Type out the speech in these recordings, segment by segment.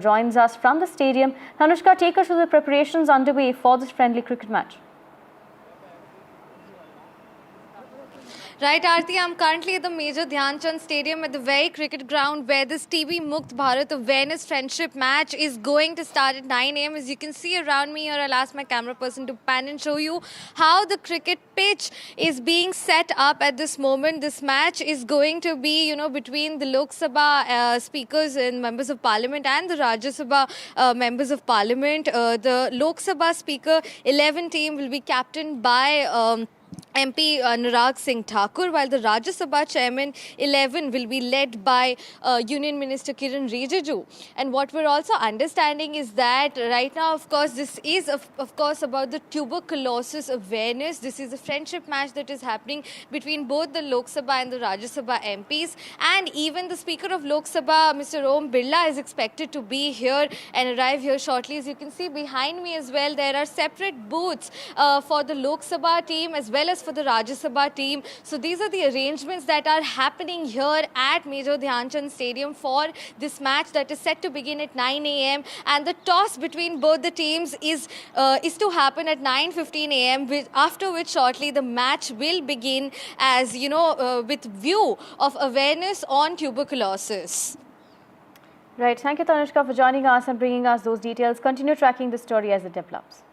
Joins us from the stadium. Anushka, take us through the preparations underway for this friendly cricket match. Right, Aarti, I'm currently at the Major Dhyan Chand Stadium at the very cricket ground where this TB Mukt Bharat Awareness Friendship match is going to start at 9 a.m. As you can see around me here, I'll ask my camera person to pan and show you how the cricket pitch is being set up at this moment. This match is going to be, between the Lok Sabha speakers and members of parliament and the Rajya Sabha members of parliament. The Lok Sabha speaker 11 team will be captained by MP Anurag Singh Thakur, while the Rajya Sabha chairman 11 will be led by Union Minister Kiran Rijiju. And what we're also understanding is that right now, of course, this is of course about the tuberculosis awareness. This is a friendship match that is happening between both the Lok Sabha and the Rajya Sabha MPs. And even the Speaker of Lok Sabha, Mr. Om Birla, is expected to be here and arrive here shortly. As you can see behind me as well, there are separate booths for the Lok Sabha team as well as for the Rajya Sabha team. So these are the arrangements that are happening here at Major Dhyan Chand Stadium for this match that is set to begin at 9 a.m. And the toss between both the teams is to happen at 9:15 a.m. After which shortly the match will begin, as with view of awareness on tuberculosis. Right. Thank you, Tanushka, for joining us and bringing us those details. Continue tracking the story as it develops.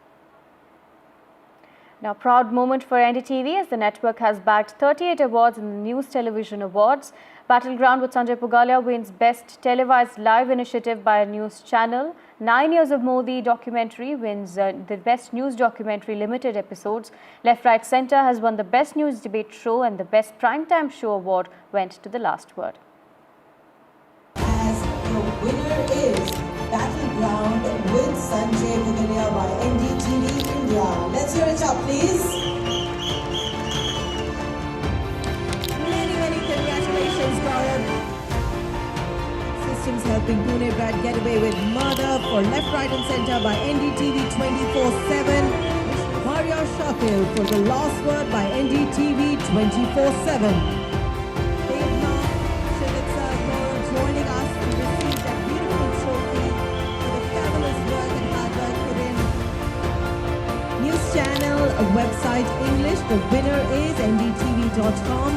Now, proud moment for NDTV as the network has bagged 38 awards in the News Television Awards. Battleground with Sanjay Pugalia wins Best Televised Live Initiative by a News Channel. 9 Years of Modi documentary wins the Best News Documentary Limited episodes. Left, Right, Centre has won the Best News Debate Show, and the Best Primetime Show award went to The Last Word. As the winner is Battleground with Sanjay Pugalia by NDTV India. Let's hear it up, please. Many congratulations, Gaurav. Systems helping Pune Brad get away with murder for Left, Right and Centre by NDTV 24/7. Mario Shakil for The Last Word by NDTV 24/7. Joining us to receive that beautiful trophy for the fabulous work and hard work put in. News channel, website English, the winner is ndtv.com.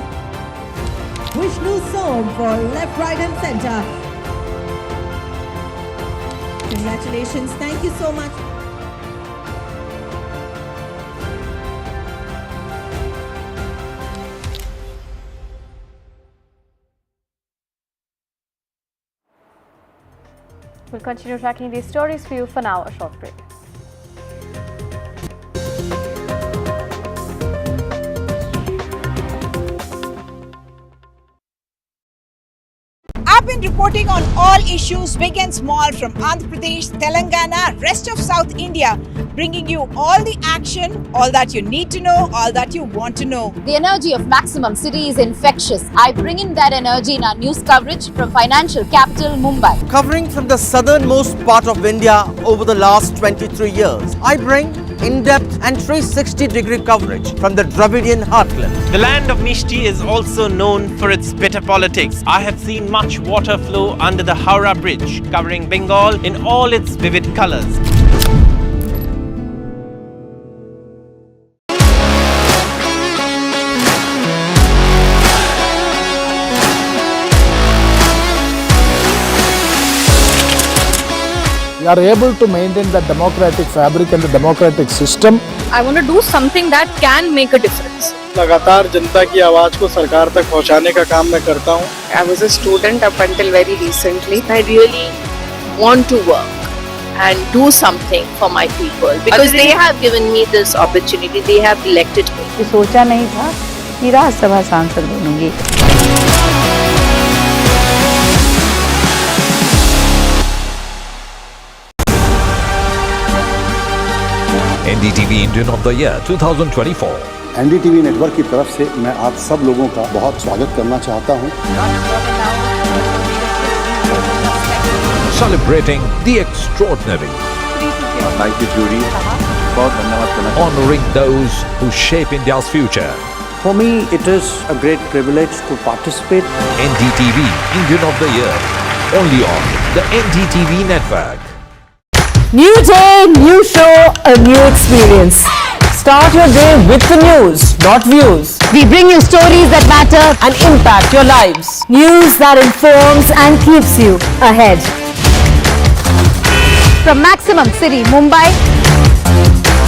Vishnu Som for Left, Right and Centre. Congratulations, thank you so much. We'll continue tracking these stories for you. For now, a short break. I've been reporting on all issues, big and small, from Andhra Pradesh, Telangana, rest of South India, bringing you all the action, all that you need to know, all that you want to know. The energy of Maximum City is infectious. I bring in that energy in our news coverage from financial capital Mumbai. Covering from the southernmost part of India over the last 23 years, I bring in-depth and 360-degree coverage from the Dravidian heartland. The land of Mishti is also known for its bitter politics. I have seen much water flow under the Howrah Bridge, covering Bengal in all its vivid colors. We are able to maintain the democratic fabric and the democratic system. I want to do something that can make a difference. लगातार जनता की आवाज को सरकार तक पहुंचाने का काम मैं करता हूं. I was a student up until very recently. I really want to work and do something for my people because they have given me this opportunity. They have elected me. सोचा नहीं था कि राज्यसभा सांसद बनूंगी. NDTV Indian of the Year 2024. NDTV network की तरफ से मैं आप सब लोगों का बहुत स्वागत करना चाहता हूं. Celebrating the extraordinary. Thank you, jury. बहुत धन्यवाद करना. Honoring those who shape India's future. For me, it is a great privilege to participate. NDTV Indian of the Year only on the NDTV network. New day, new show, a new experience. Start your day with the news, not views. We bring you stories that matter And impact your lives. news that informs and keeps you ahead. From Maximum City, Mumbai,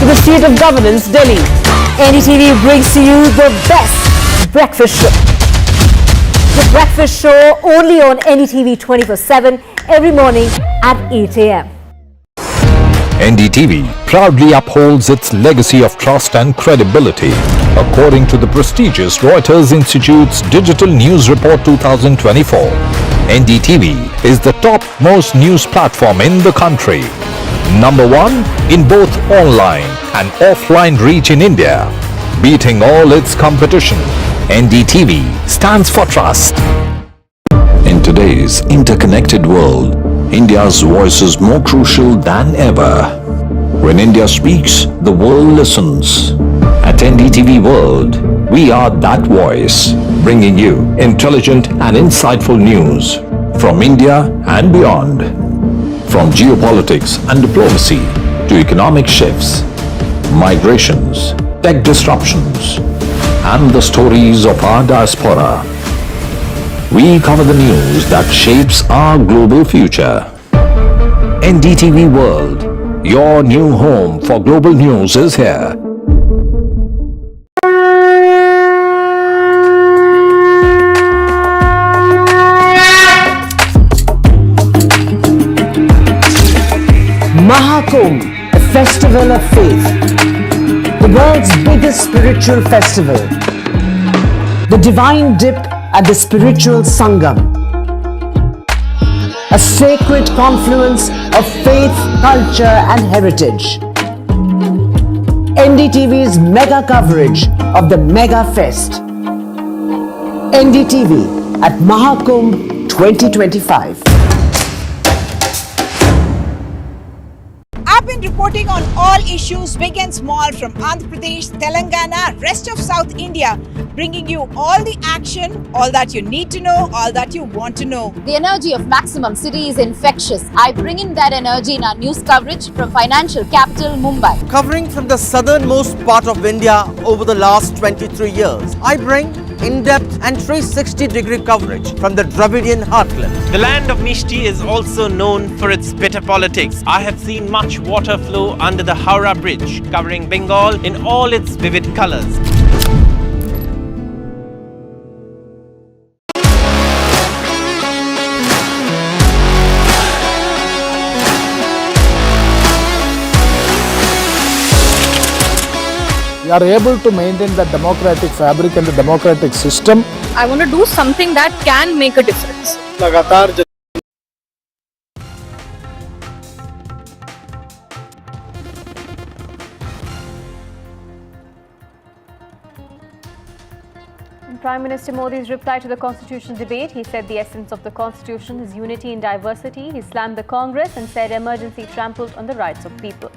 To the state of governance, Delhi. NDTV brings to you the best breakfast show. The breakfast show only on NDTV 24/7 every morning at 8 a.m. NDTV proudly upholds its legacy of trust and credibility. According to the prestigious Reuters Institute's Digital News Report 2024, NDTV is the top-most news platform in the country. Number one in both online and offline reach in India. Beating all its competition, NDTV stands for trust. In today's interconnected world, India's voice is more crucial than ever. When India speaks, the world listens. At NDTV World, we are that voice, bringing you intelligent and insightful news from India and beyond. From geopolitics and diplomacy to economic shifts, migrations, tech disruptions, and the stories of our diaspora. We cover the news that shapes our global future. NDTV World, your new home for global news is here. Mahakumbh, a festival of faith. The world's biggest spiritual festival. The divine dip at the spiritual Sangam. A sacred confluence of faith, culture and heritage. NDTV's mega coverage of the Mega Fest. NDTV at Mahakumbh 2025. I've been reporting on all issues big and small from Andhra Pradesh, Telangana, rest of South India, bringing you all the action, all that you need to know, all that you want to know. The energy of Maximum City is infectious. I bring in that energy in our news coverage from financial capital Mumbai. Covering from the southernmost part of India over the last 23 years, I bring in-depth and 360-degree coverage from the Dravidian heartland. The land of Mishti is also known for its bitter politics. I have seen much water flow under the Howrah Bridge, covering Bengal in all its vivid colors. We are able to maintain the democratic fabric and the democratic system. I want to do something that can make a difference. लगातार In Prime Minister Modi's reply to the constitutional debate, he said the essence of the constitution is unity in diversity. He slammed the Congress and said emergency trampled on the rights of people.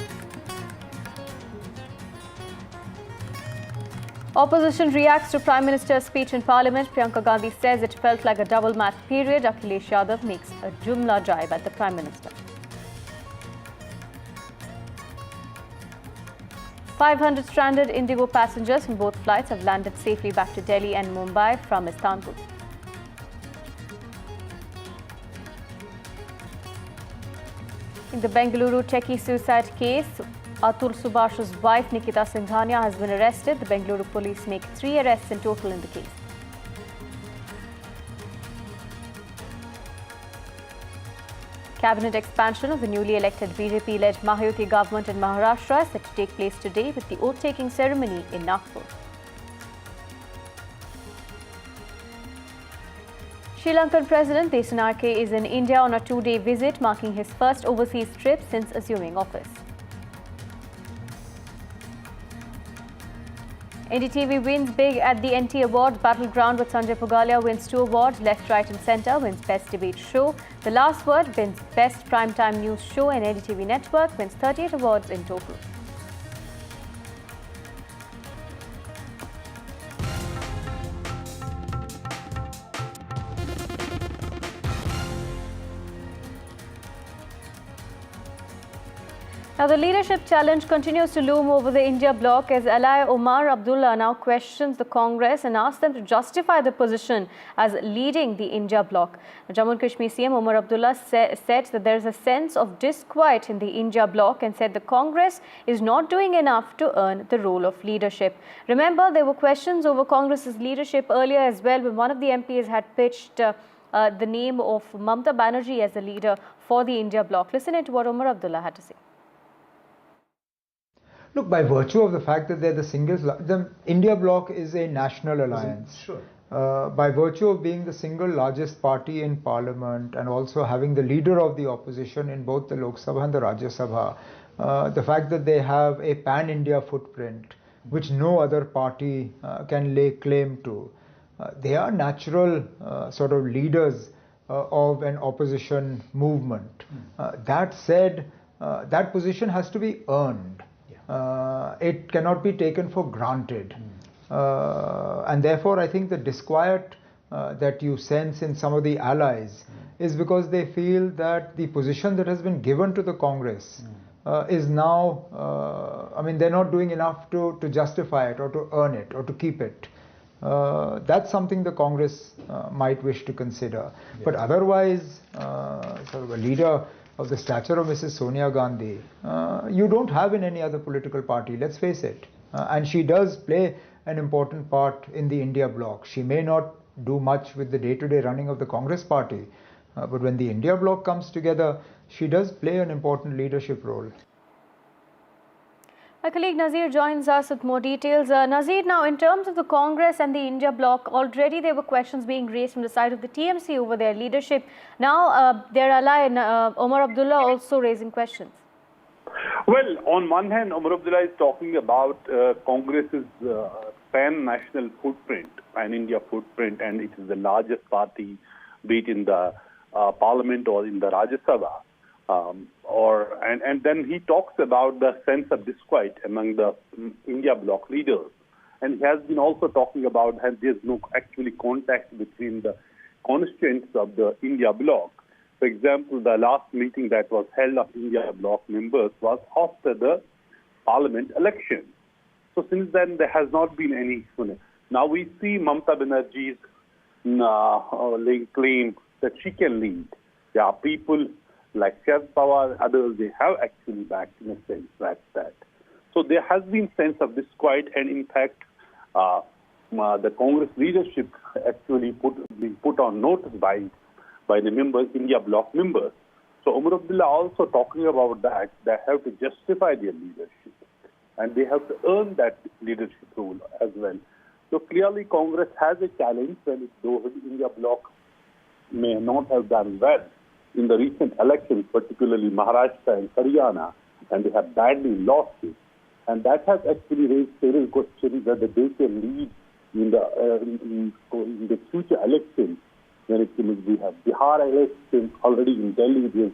Opposition reacts to Prime Minister's speech in Parliament. Priyanka Gandhi says it felt like a double math period. Akhilesh Yadav makes a jumla jibe at the Prime Minister. 500 stranded Indigo passengers from both flights have landed safely back to Delhi and Mumbai from Istanbul. In the Bengaluru techie suicide case, Atul Subhash's wife Nikita Singhania has been arrested. The Bengaluru police make 3 arrests in total in the case. Cabinet expansion of the newly elected BJP-led Mahayuti government in Maharashtra is set to take place today with the oath-taking ceremony in Nagpur. Sri Lankan President Desanayake is in India on a 2-day visit, marking his first overseas trip since assuming office. NDTV wins big at the NT Awards battleground with Sanjay Pugalia wins 2 awards, Left, Right and Centre wins Best Debate Show. The Last Word wins Best Primetime News Show and NDTV Network wins 38 awards in total. Now, the leadership challenge continues to loom over the India bloc as ally Omar Abdullah now questions the Congress and asks them to justify the position as leading the India bloc. Jammu and Kashmir CM Omar Abdullah said that there is a sense of disquiet in the India bloc and said the Congress is not doing enough to earn the role of leadership. Remember, there were questions over Congress's leadership earlier as well when one of the MPs had pitched the name of Mamata Banerjee as the leader for the India bloc. Listen to what Omar Abdullah had to say. Look, by virtue of the fact that they're the India bloc is a national alliance. Sure. By virtue of being the single largest party in parliament and also having the leader of the opposition in both the Lok Sabha and the Rajya Sabha, the fact that they have a pan-India footprint, which no other party can lay claim to, they are natural sort of leaders of an opposition movement. That said, that position has to be earned. It cannot be taken for granted. And therefore, I think the disquiet that you sense in some of the allies is because they feel that the position that has been given to the Congress is now, I mean, they're not doing enough to justify it or to earn it or to keep it. That's something the Congress might wish to consider. But otherwise, sort of a leader of the stature of Mrs. Sonia Gandhi, you don't have in any other political party, let's face it. And she does play an important part in the India bloc. She may not do much with the day-to-day running of the Congress party, but when the India bloc comes together, she does play an important leadership role. My colleague Nazir joins us with more details. Nazir, now in terms of the Congress and the India bloc, already there were questions being raised from the side of the TMC over their leadership. Now their ally Omar Abdullah also raising questions. Well, on one hand, Omar Abdullah is talking about Congress's pan-national footprint, pan-India footprint, and it is the largest party, be it in the parliament or in the Rajya Sabha. And then he talks about the sense of disquiet among the India bloc leaders. And he has been also talking about how there's no actually contact between the constituents of the India bloc. For example, the last meeting that was held of India bloc members was after the parliament election. So since then, there has not been any. Now we see Mamata Banerjee's claim that she can lead. There are people like Sharad Pawar, others, they have actually backed in a sense that. So there has been sense of disquiet, and in fact, the Congress leadership actually been put on notice by the members, India bloc members. So Omar Abdullah also talking about that, they have to justify their leadership, and they have to earn that leadership role as well. So clearly Congress has a challenge, and though India bloc may not have done well in the recent elections, particularly Maharashtra and Haryana, and they have badly lost it. And that has actually raised serious questions whether they can lead in the future elections. When it comes, we have Bihar elections already in Delhi. There's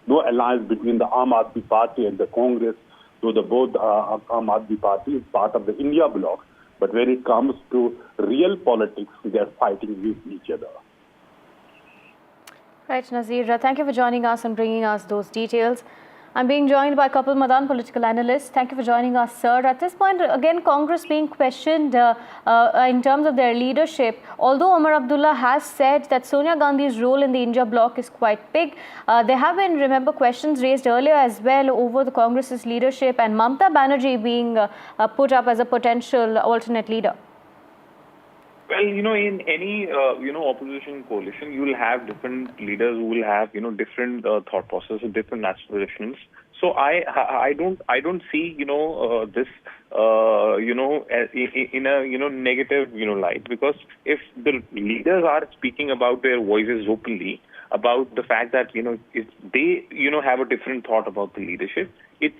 no alliance between the Aam Aadmi Party and the Congress, though both Aam Aadmi Party is part of the India bloc. But when it comes to real politics, they are fighting with each other. Right, Nazir, thank you for joining us and bringing us those details. I'm being joined by Kapil Madan, political analyst. Thank you for joining us, sir. At this point, again, Congress being questioned in terms of their leadership. Although Omar Abdullah has said that Sonia Gandhi's role in the India bloc is quite big, there have been, remember, questions raised earlier as well over the Congress's leadership and Mamata Banerjee being put up as a potential alternate leader. Well, in any, opposition coalition, you will have different leaders who will have, different thought processes, different aspirations. So I don't see, this, in a, negative, light, because if the leaders are speaking about their voices openly about the fact that, if they, have a different thought about the leadership, it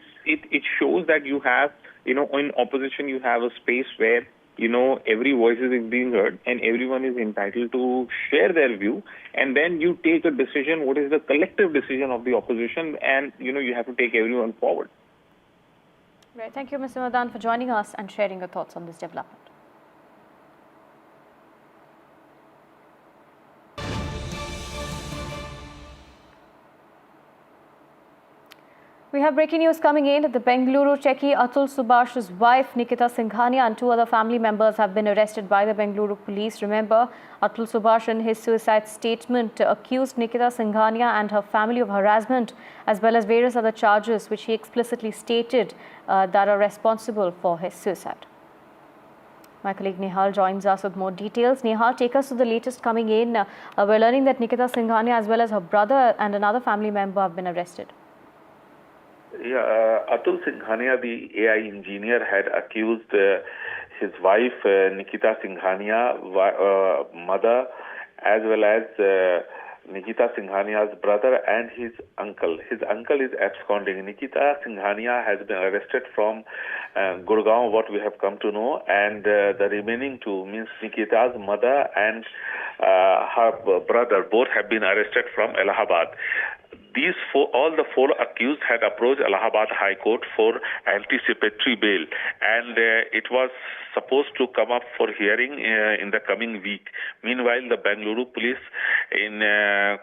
shows that you have, in opposition, you have a space where every voice is being heard and everyone is entitled to share their view, and then you take a decision, what is the collective decision of the opposition, and you have to take everyone forward. Right. Thank you, Mr. Madan, for joining us and sharing your thoughts on this development. We have breaking news coming in. The Bengaluru techie Atul Subhash's wife Nikita Singhania and 2 other family members have been arrested by the Bengaluru police. Remember, Atul Subhash in his suicide statement accused Nikita Singhania and her family of harassment as well as various other charges which he explicitly stated that are responsible for his suicide. My colleague Nihal joins us with more details. Nihal, take us to the latest coming in. We're learning that Nikita Singhania as well as her brother and another family member have been arrested. Yeah, Atul Singhania, the AI engineer, had accused his wife Nikita Singhania, mother, as well as Nikita Singhania's brother and his uncle. His uncle is absconding. Nikita Singhania has been arrested from Gurgaon, what we have come to know, and the remaining 2 means Nikita's mother and her brother, both have been arrested from Allahabad. All the 4 accused had approached Allahabad High Court for anticipatory bail, and it was supposed to come up for hearing in the coming week. Meanwhile, the Bengaluru police, in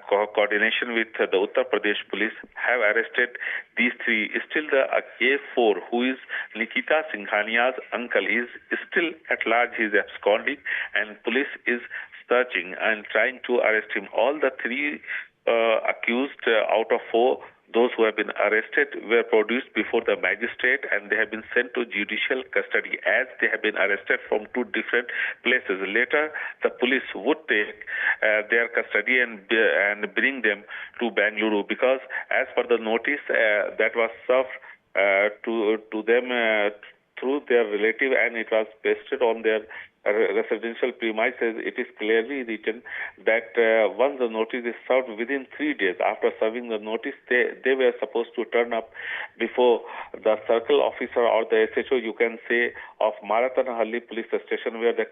coordination with the Uttar Pradesh police, have arrested these 3. Still, the A4, who is Nikita Singhania's uncle, is still at large. He is absconding, and police is searching and trying to arrest him. All the 3 accused out of 4, those who have been arrested, were produced before the magistrate, and they have been sent to judicial custody as they have been arrested from 2 different places. Later, the police would take their custody and bring them to Bengaluru, because as per the notice that was served to them through their relative, and it was pasted on their residential premises, it is clearly written that once the notice is served, within 3 days after serving the notice, they were supposed to turn up before the circle officer or the SHO, you can say, of Marathanahalli police station, where the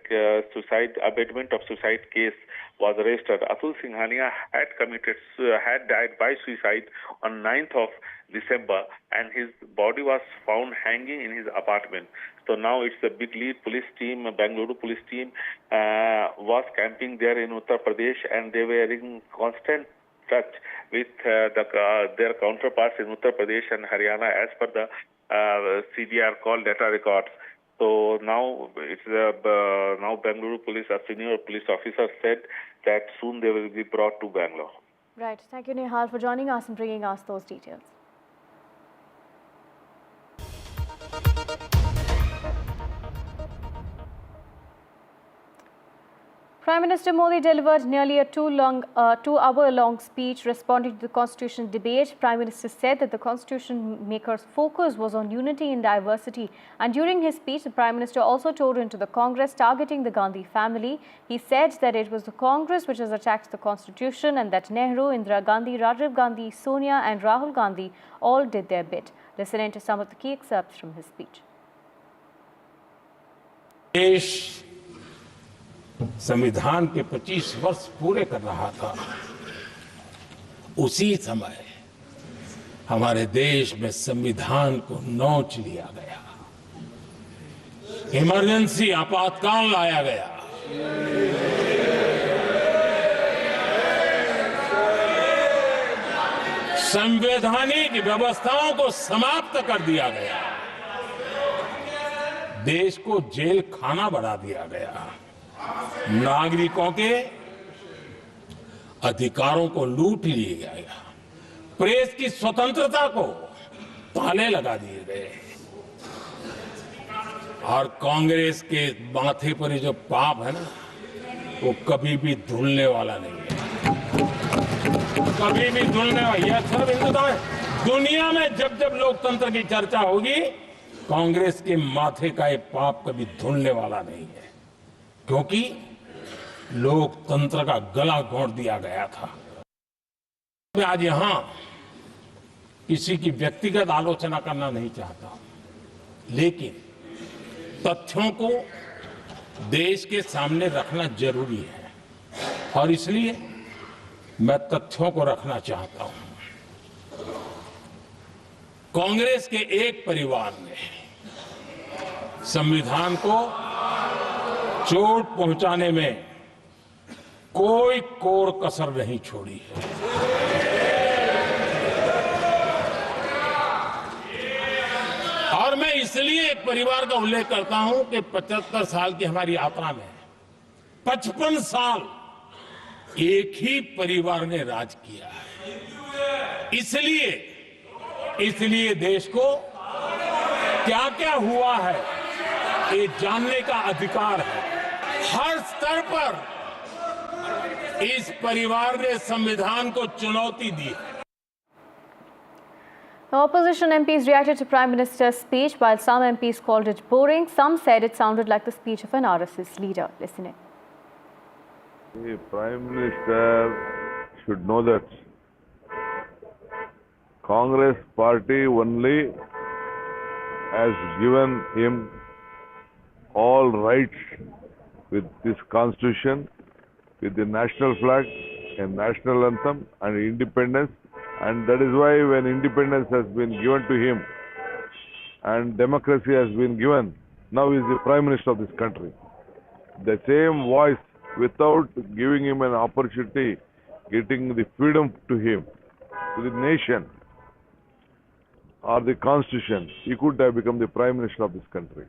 abatement of suicide case was registered. Atul Singhania had died by suicide on 9th of December, and his body was found hanging in his apartment. So now it's the big lead police team, Bengaluru police team, was camping there in Uttar Pradesh, and they were in constant touch with their counterparts in Uttar Pradesh and Haryana as per the CDR call data records. So now it's now Bengaluru police, a senior police officer said that soon they will be brought to Bangalore. Right. Thank you, Nihal, for joining us and bringing us those details. Prime Minister Modi delivered nearly a 2-hour-long speech responding to the constitution debate. Prime Minister said that the constitution makers' focus was on unity in diversity. And during his speech, the Prime Minister also tore into the Congress targeting the Gandhi family. He said that it was the Congress which has attacked the constitution, and that Nehru, Indira Gandhi, Rajiv Gandhi, Sonia and Rahul Gandhi all did their bit. Listen in to some of the key excerpts from his speech. संविधान के 25 वर्ष पूरे कर रहा था, उसी समय हमारे देश में संविधान को नोच लिया गया, इमरजेंसी आपातकाल लाया गया, संवैधानिक व्यवस्थाओं को समाप्त कर दिया गया, देश को जेल खाना बना दिया गया, नागरिकों के अधिकारों को लूट लिया गया, प्रेस की स्वतंत्रता को ताले लगा दिए गए, और कांग्रेस के माथे पर जो पाप है ना, वो कभी भी धुलने वाला नहीं है, कभी भी धुलने वाला। यह सर्वहिंदुता है। दुनिया में जब जब लोकतंत्र की चर्चा होगी, कांग्रेस के माथे का ये पाप कभी धुलने वाला नहीं है, क्योंकि लोकतंत्र का गला घोंट दिया गया था। मैं आज यहां किसी की व्यक्तिगत आलोचना करना नहीं चाहता, लेकिन तथ्यों को देश के सामने रखना जरूरी है, और इसलिए मैं तथ्यों को रखना चाहता हूं। कांग्रेस के एक परिवार ने संविधान को चोट पहुंचाने में कोई कोर कसर नहीं छोड़ी है। इसलिए एक परिवार का उल्लेख करता हूं कि 75 साल की हमारी यात्रा में 55 साल एक ही परिवार ने राज किया है। इसलिए देश को क्या क्या हुआ है ये जानने का अधिकार है। हर स्तर पर इस परिवार ने संविधान को चुनौती दी है। Opposition MPs reacted to Prime Minister's speech, while some MPs called it boring. Some said it sounded like the speech of an RSS leader. Listen in. The Prime Minister should know that Congress party only has given him all rights with this constitution, with the national flag and national anthem and independence. And that is why when independence has been given to him and democracy has been given, now he is the Prime Minister of this country. The same voice, without giving him an opportunity, getting the freedom to him, to the nation or the constitution, he could have become the Prime Minister of this country.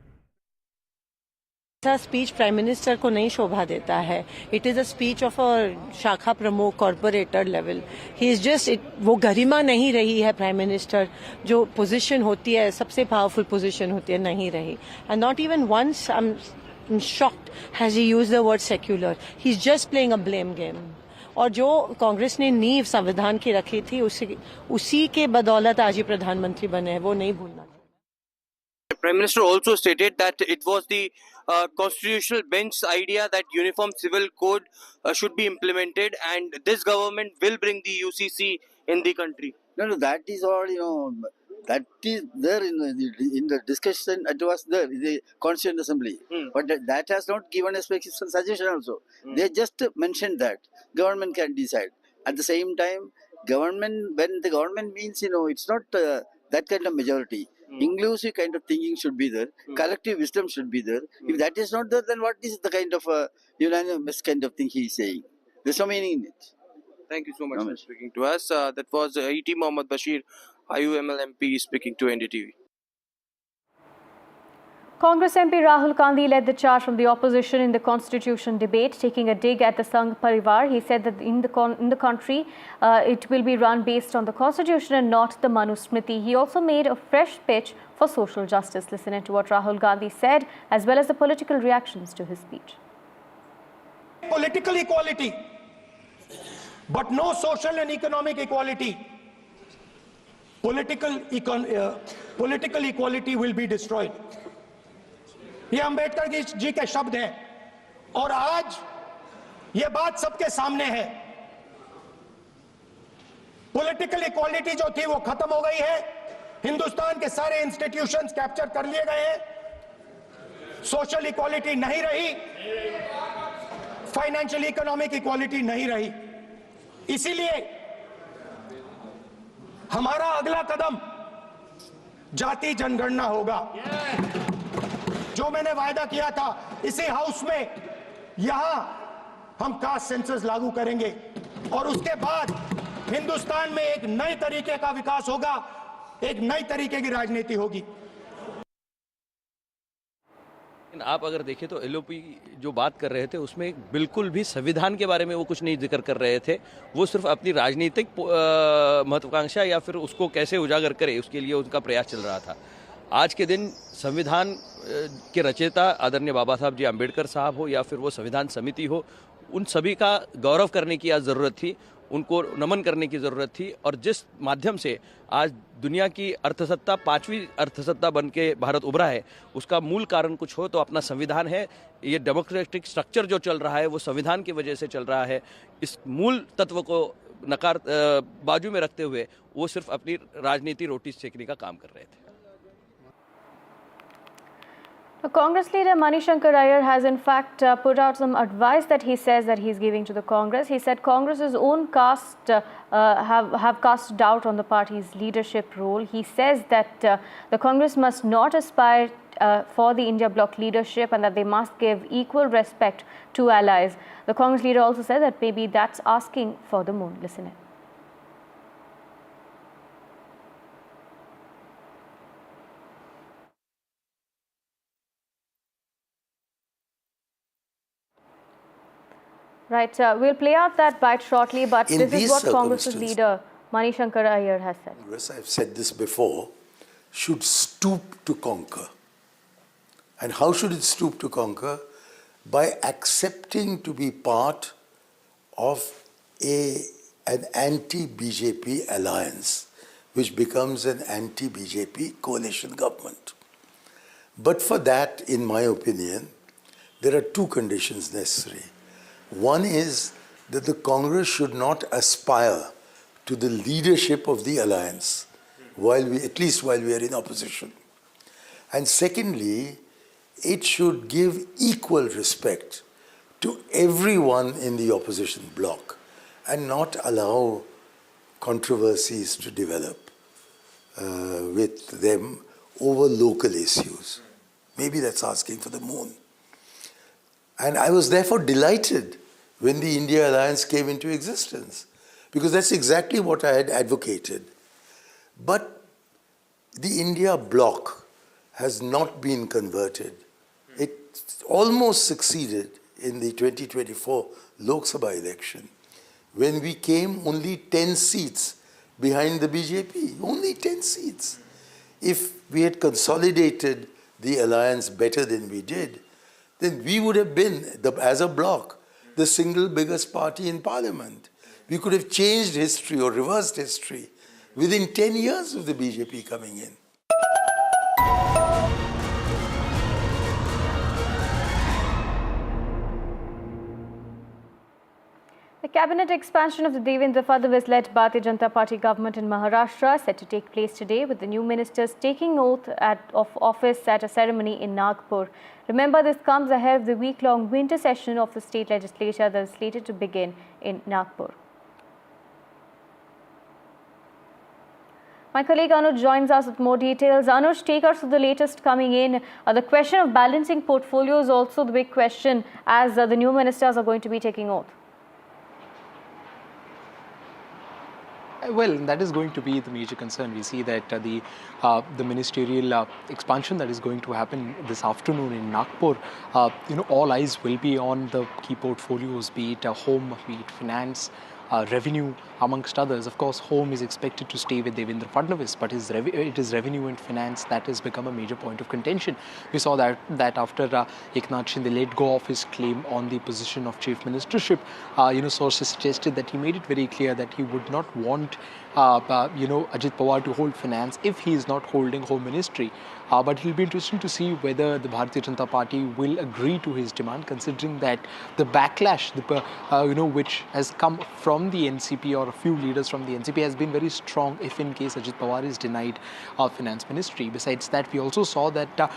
ऐसा speech prime minister को नहीं शोभा देता है. It is a speech of a शाखा प्रमुख corporator level. He is just वो गरिमा नहीं रही है प्राइम मिनिस्टर जो पोजीशन होती है, सबसे पावरफुल पोजीशन होती है, नहीं रही. And not even once I am shocked has he used the word secular. He is just playing a blame game. और जो कांग्रेस ने नींव संविधान की रखी थी उसी के बदौलत आज ही प्रधानमंत्री बने हैं, वो नहीं भूलना. Prime Minister also stated that it was the constitutional bench's idea that uniform civil code should be implemented, and this government will bring the UCC in the country. No, that is all, that is there in the discussion. It was there in the Constituent Assembly. But that has not given a specific suggestion also. They just mentioned that government can decide. At the same time, when the government means, it's not that kind of majority. Inclusive kind of thinking should be there. Collective wisdom should be there. If that is not there, then what is the kind of unanimous kind of thing he is saying? There's no meaning in it. Thank you so much for speaking to us. That was E.T. Mohammed Bashir, IUML MP, speaking to NDTV. Congress MP Rahul Gandhi led the charge from the opposition in the constitution debate, taking a dig at the Sangh Parivar. He said that in the country, it will be run based on the constitution and not the Manusmriti. He also made a fresh pitch for social justice. Listen to what Rahul Gandhi said, as well as the political reactions to his speech. Political equality, but no social and economic equality. Political equality will be destroyed. ये अंबेडकर जी के शब्द हैं और आज ये बात सबके सामने है. पॉलिटिकल इक्वालिटी जो थी वो खत्म हो गई है. हिंदुस्तान के सारे इंस्टीट्यूशंस कैप्चर कर लिए गए हैं. सोशल इक्वालिटी नहीं रही, फाइनेंशियल इकोनॉमिक इक्वालिटी नहीं रही. इसीलिए हमारा अगला कदम जाति जनगणना होगा. जो मैंने वायदा किया था इसी हाउस में, यहां हम कास्ट सेंसस लागू करेंगे और उसके बाद हिंदुस्तान में एक नए तरीके का विकास होगा, एक नई तरीके की राजनीति होगी. आप अगर देखें तो एलओपी जो बात कर रहे थे उसमें बिल्कुल भी संविधान के बारे में वो कुछ नहीं जिक्र कर रहे थे. वो सिर्फ अपनी राजनीतिक महत्वाकांक्षा या फिर उसको कैसे उजागर करे उसके लिए उनका प्रयास चल रहा था. आज के दिन संविधान के रचयिता आदरणीय बाबा साहब जी अम्बेडकर साहब हो या फिर वो संविधान समिति हो, उन सभी का गौरव करने की आज ज़रूरत थी, उनको नमन करने की ज़रूरत थी. और जिस माध्यम से आज दुनिया की अर्थसत्ता 5वीं अर्थसत्ता बन के भारत उभरा है, उसका मूल कारण कुछ हो तो अपना संविधान है. ये डेमोक्रेटिक स्ट्रक्चर जो चल रहा है वो संविधान की वजह से चल रहा है. इस मूल तत्व को बाजू में रखते हुए वो सिर्फ अपनी राजनीति रोटी सेकने का काम कर रहे थे. Congress leader Manishankar Iyer has in fact put out some advice that he says that he's giving to the Congress. He said Congress's own caste have cast doubt on the party's leadership role. He says that the Congress must not aspire for the India bloc leadership and that they must give equal respect to allies. The Congress leader also said that maybe that's asking for the moon. Listen in. Right. We'll play out that bite shortly, but In this is these what Congress's circumstances- leader Mani Shankar Iyer has said. Congress, I've said this before, should stoop to conquer. And how should it stoop to conquer? By accepting to be part of an anti-BJP alliance, which becomes an anti-BJP coalition government. But for that, in my opinion, there are two conditions necessary. One is that the Congress should not aspire to the leadership of the alliance, at least while we are in opposition. And secondly, it should give equal respect to everyone in the opposition bloc and not allow controversies to develop with them over local issues. Maybe that's asking for the moon. And I was therefore delighted when the India Alliance came into existence, because that's exactly what I had advocated. But the India bloc has not been converted. It almost succeeded in the 2024 Lok Sabha election, when we came only 10 seats behind the BJP, only 10 seats. If we had consolidated the alliance better than we did, then we would have been, as a bloc, the single biggest party in parliament. We could have changed history or reversed history within 10 years of the BJP coming in. The cabinet expansion of the Devendra Fadnavis-led Bharatiya Janata Party government in Maharashtra set to take place today, with the new ministers taking oath of office at a ceremony in Nagpur. Remember, this comes ahead of the week-long winter session of the state legislature that is slated to begin in Nagpur. My colleague Anuj joins us with more details. Anuj, take us through the latest coming in. The question of balancing portfolio is also the big question as the new ministers are going to be taking oath. Well, that is going to be the major concern. We see that the ministerial expansion that is going to happen this afternoon in Nagpur, all eyes will be on the key portfolios, be it home, be it finance, revenue, amongst others. Of course, home is expected to stay with Devendra Fadnavis, but it is revenue and finance that has become a major point of contention. We saw that after Eknath Shinde let go of his claim on the position of chief ministership, sources suggested that he made it very clear that he would not want Ajit Pawar to hold finance if he is not holding home ministry. But it will be interesting to see whether the Bharatiya Janata Party will agree to his demand, considering that the backlash, which has come from the NCP or a few leaders from the NCP has been very strong if in case Ajit Pawar is denied finance ministry. Besides that, we also saw that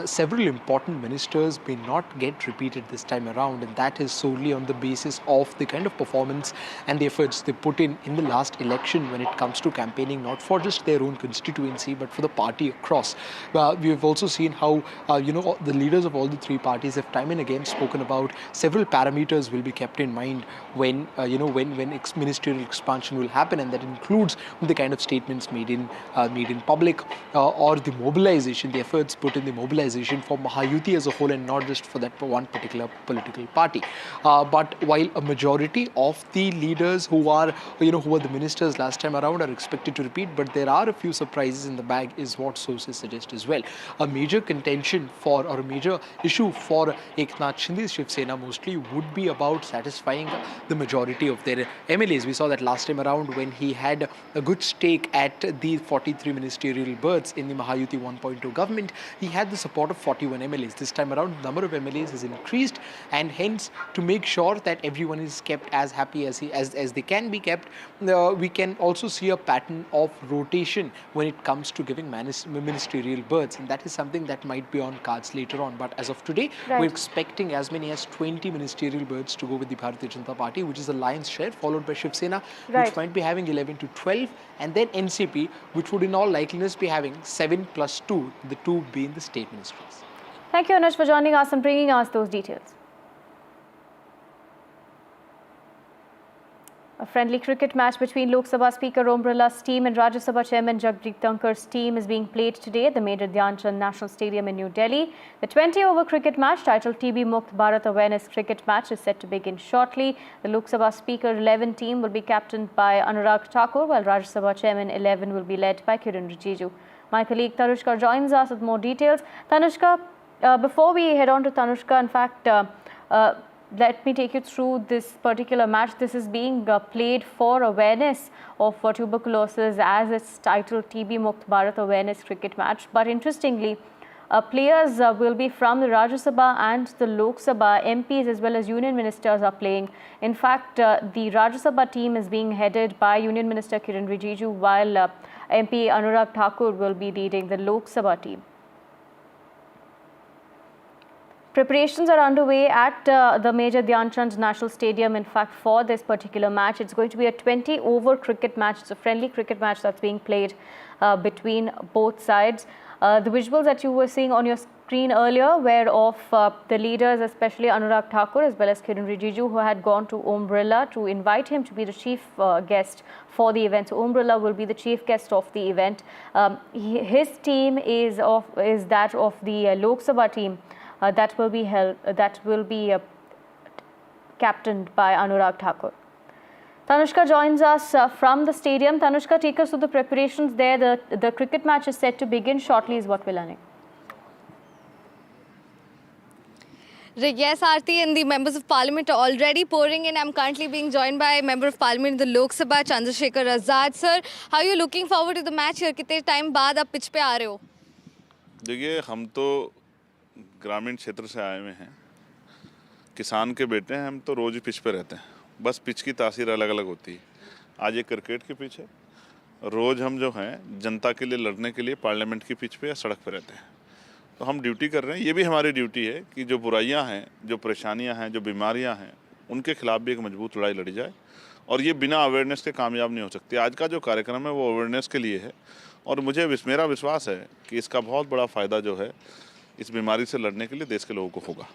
several important ministers may not get repeated this time around, and that is solely on the basis of the kind of performance and the efforts they put in the last election when it comes to campaigning, not for just their own constituency but for the party across. We have also seen how the leaders of all the three parties have time and again spoken about several parameters will be kept in mind when ministerial expansion will happen, and that includes the kind of statements made in public or the mobilization, the efforts put in the mobilization for Mahayuti as a whole and not just for that one particular political party. But while a majority of the leaders who were the ministers last time around are expected to repeat, but there are a few surprises in the bag is what sources suggest as well. A major contention or a major issue for Eknath Shinde's Shiv Sena mostly would be about satisfying the majority of their MLAs. We saw that last time around when he had a good stake at the 43 ministerial berths in the Mahayuti 1.2 government, he had the support of 41 MLAs. This time around, the number of MLAs has increased, and hence to make sure that everyone is kept as happy as they can be kept, we can also see a pattern of rotation when it comes to giving ministerial berths, and that is something that might be on cards later on. But as of today, we're expecting as many as 20 ministerial berths to go with the Bharatiya Janata Party, which is the lion's share, followed by Shiv Sena, which might be having 11 to 12, and then NCP, which would in all likeliness be having 7 plus 2, the 2 being the state ministries. Thank you, Anuj, for joining us and bringing us those details. A friendly cricket match between Lok Sabha Speaker Om Birla's team and Rajya Sabha Chairman Jagdeep Dhankar's team is being played today at the Major Dhyan Chand National Stadium in New Delhi. The 20-over cricket match titled TB Mukt Bharat Awareness Cricket Match is set to begin shortly. The Lok Sabha Speaker 11 team will be captained by Anurag Thakur, while Rajya Sabha Chairman 11 will be led by Kiran Rijiju. My colleague Tanushka joins us with more details. Tanushka, before we head on to Tanushka, in fact, let me take you through this particular match. This is being played for awareness of tuberculosis, as it's titled TB Mukt Bharat Awareness Cricket Match. But interestingly, players will be from the Rajya Sabha and the Lok Sabha. MPs as well as union ministers are playing. In fact, the Rajya Sabha team is being headed by Union Minister Kiran Rijiju, while MP Anurag Thakur will be leading the Lok Sabha team. Preparations are underway at the Major Dhyan Chand National Stadium, in fact, for this particular match. It's going to be a 20-over cricket match. It's a friendly cricket match that's being played between both sides. The visuals that you were seeing on your screen earlier were of the leaders, especially Anurag Thakur as well as Kiran Rijiju, who had gone to Om Birla to invite him to be the chief guest for the event. So Om Birla will be the chief guest of the event. His team is that of the Lok Sabha team. That will be captained by Anurag Thakur. Tanushka joins us from the stadium. Tanushka, take us through the preparations there. The cricket match is set to begin shortly, is what we're learning. Yes, Aarti, and the members of parliament are already pouring in. I'm currently being joined by member of parliament in the Lok Sabha, Chandrasekhar Azad. Sir, how are you looking forward to the match here? कितने time बाद आप pitch पे आ रहे हो? देखिए, हम तो ग्रामीण क्षेत्र से आए हुए हैं, किसान के बेटे हैं, हम तो रोज ही पिच पे रहते हैं, बस पिच की तासीर अलग अलग होती है। आज ये क्रिकेट की पिच है, रोज हम जो हैं जनता के लिए लड़ने के लिए पार्लियामेंट की पिच पे या सड़क पे रहते हैं, तो हम ड्यूटी कर रहे हैं। ये भी हमारी ड्यूटी है कि जो बुराइयां हैं, जो परेशानियां हैं, जो बीमारियां हैं, उनके खिलाफ भी एक मजबूत लड़ाई लड़ी जाए, और ये बिना अवेयरनेस के कामयाब नहीं हो सकती। आज का जो कार्यक्रम है वो अवेयरनेस के लिए है, और मेरा विश्वास है कि इसका बहुत बड़ा फ़ायदा जो है इस बीमारी से लड़ने के लिए देश के लोगों को होगा।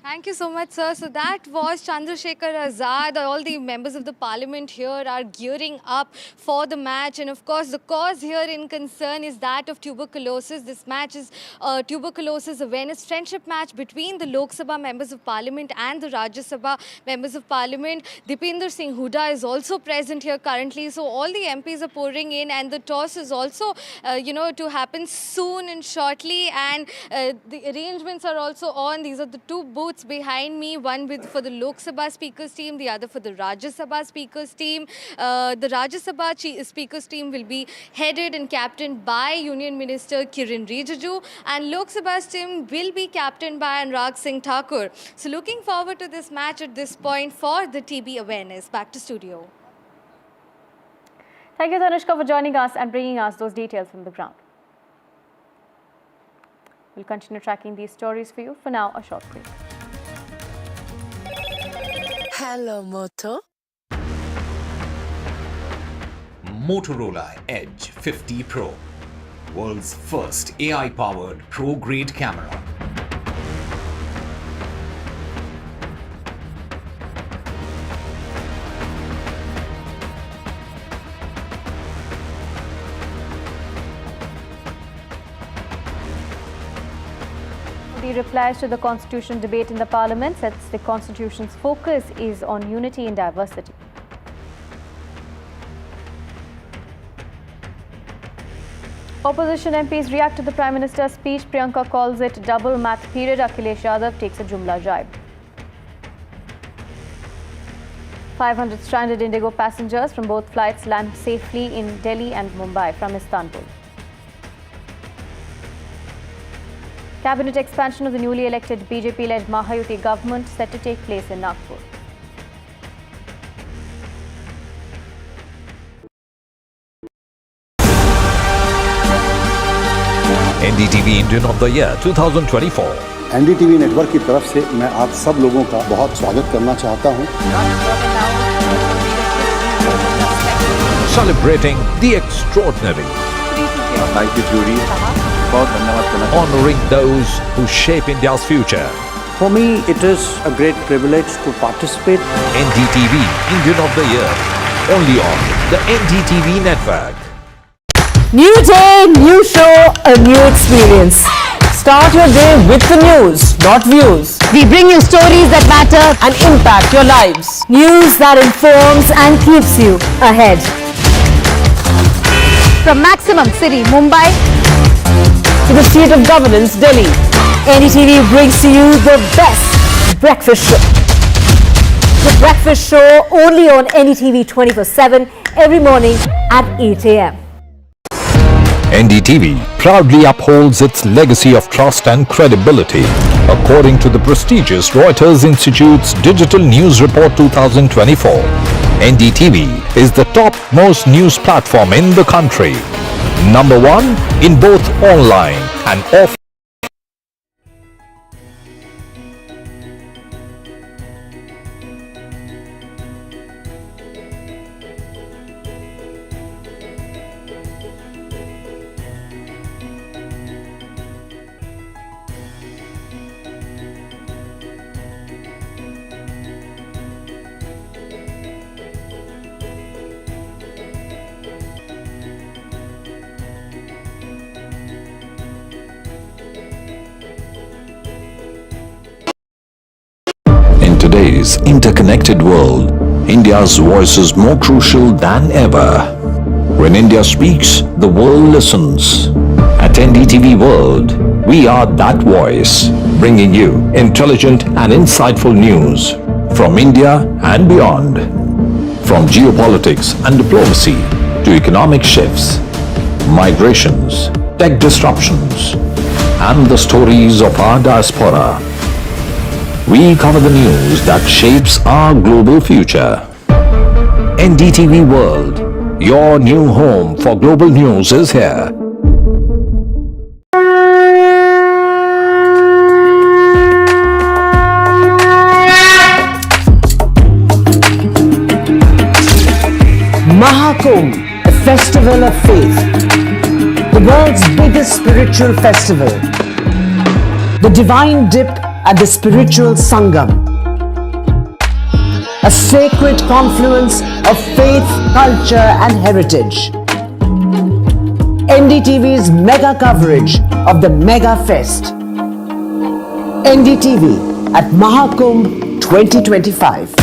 Thank you so much, sir. So that was Chandrasekhar Azad. All the members of the parliament here are gearing up for the match. And of course, the cause here in concern is that of tuberculosis. This match is a tuberculosis awareness friendship match between the Lok Sabha members of parliament and the Rajya Sabha members of parliament. Dipinder Singh Hooda is also present here currently. So all the MPs are pouring in, and the toss is also, to happen soon and shortly. And the arrangements are also on. These are the two booths behind me, one for the Lok Sabha Speaker's team, the other for the Rajya Sabha Speaker's team. The Rajya Sabha Speaker's team will be headed and captained by Union Minister Kiran Rijiju, and Lok Sabha's team will be captained by Anurag Singh Thakur. So looking forward to this match at this point for the TB awareness. Back to studio. Thank you, Tanushka, for joining us and bringing us those details from the ground. We'll continue tracking these stories for you. For now, a short break. Hello, Moto. Motorola Edge 50 Pro, world's first AI-powered pro-grade camera. The replies to the Constitution debate in the Parliament says the Constitution's focus is on unity in diversity. Opposition MPs react to the Prime Minister's speech. Priyanka calls it double math period. Akhilesh Yadav takes a Jumla jibe. 500 stranded Indigo passengers from both flights land safely in Delhi and Mumbai from Istanbul. Cabinet expansion of the newly elected BJP-led Mahayuti government set to take place in Nagpur. NDTV Indian of the Year 2024. NDTV network की तरफ से मैं आप सब लोगों का बहुत स्वागत करना चाहता हूं। Celebrating the extraordinary. Thank you, Judy. Honoring those who shape India's future. For me, it is a great privilege to participate. NDTV Indian of the Year. Only on the NDTV network. New day, new show, a new experience. Start your day with the news, not views. We bring you stories that matter and impact your lives. News that informs and keeps you ahead. From Maximum City, Mumbai, to the seat of governance, Delhi, NDTV brings to you the best breakfast show. The breakfast show only on NDTV 24/7 every morning at 8 a.m. NDTV proudly upholds its legacy of trust and credibility. According to the prestigious Reuters Institute's Digital News Report 2024, NDTV is the top-most news platform in the country. Number one in both online and offline. In today's interconnected world, India's voice is more crucial than ever. When India speaks, the world listens. At NDTV World, we are that voice, bringing you intelligent and insightful news from India and beyond. From geopolitics and diplomacy to economic shifts, migrations, tech disruptions, and the stories of our diaspora. We cover the news that shapes our global future. NDTV World, your new home for global news is here. Mahakumbh, the festival of faith, the world's biggest spiritual festival, the divine dip at the spiritual Sangam, a sacred confluence of faith, culture and heritage. NDTV's mega coverage of the Mega Fest. NDTV at Mahakumbh 2025.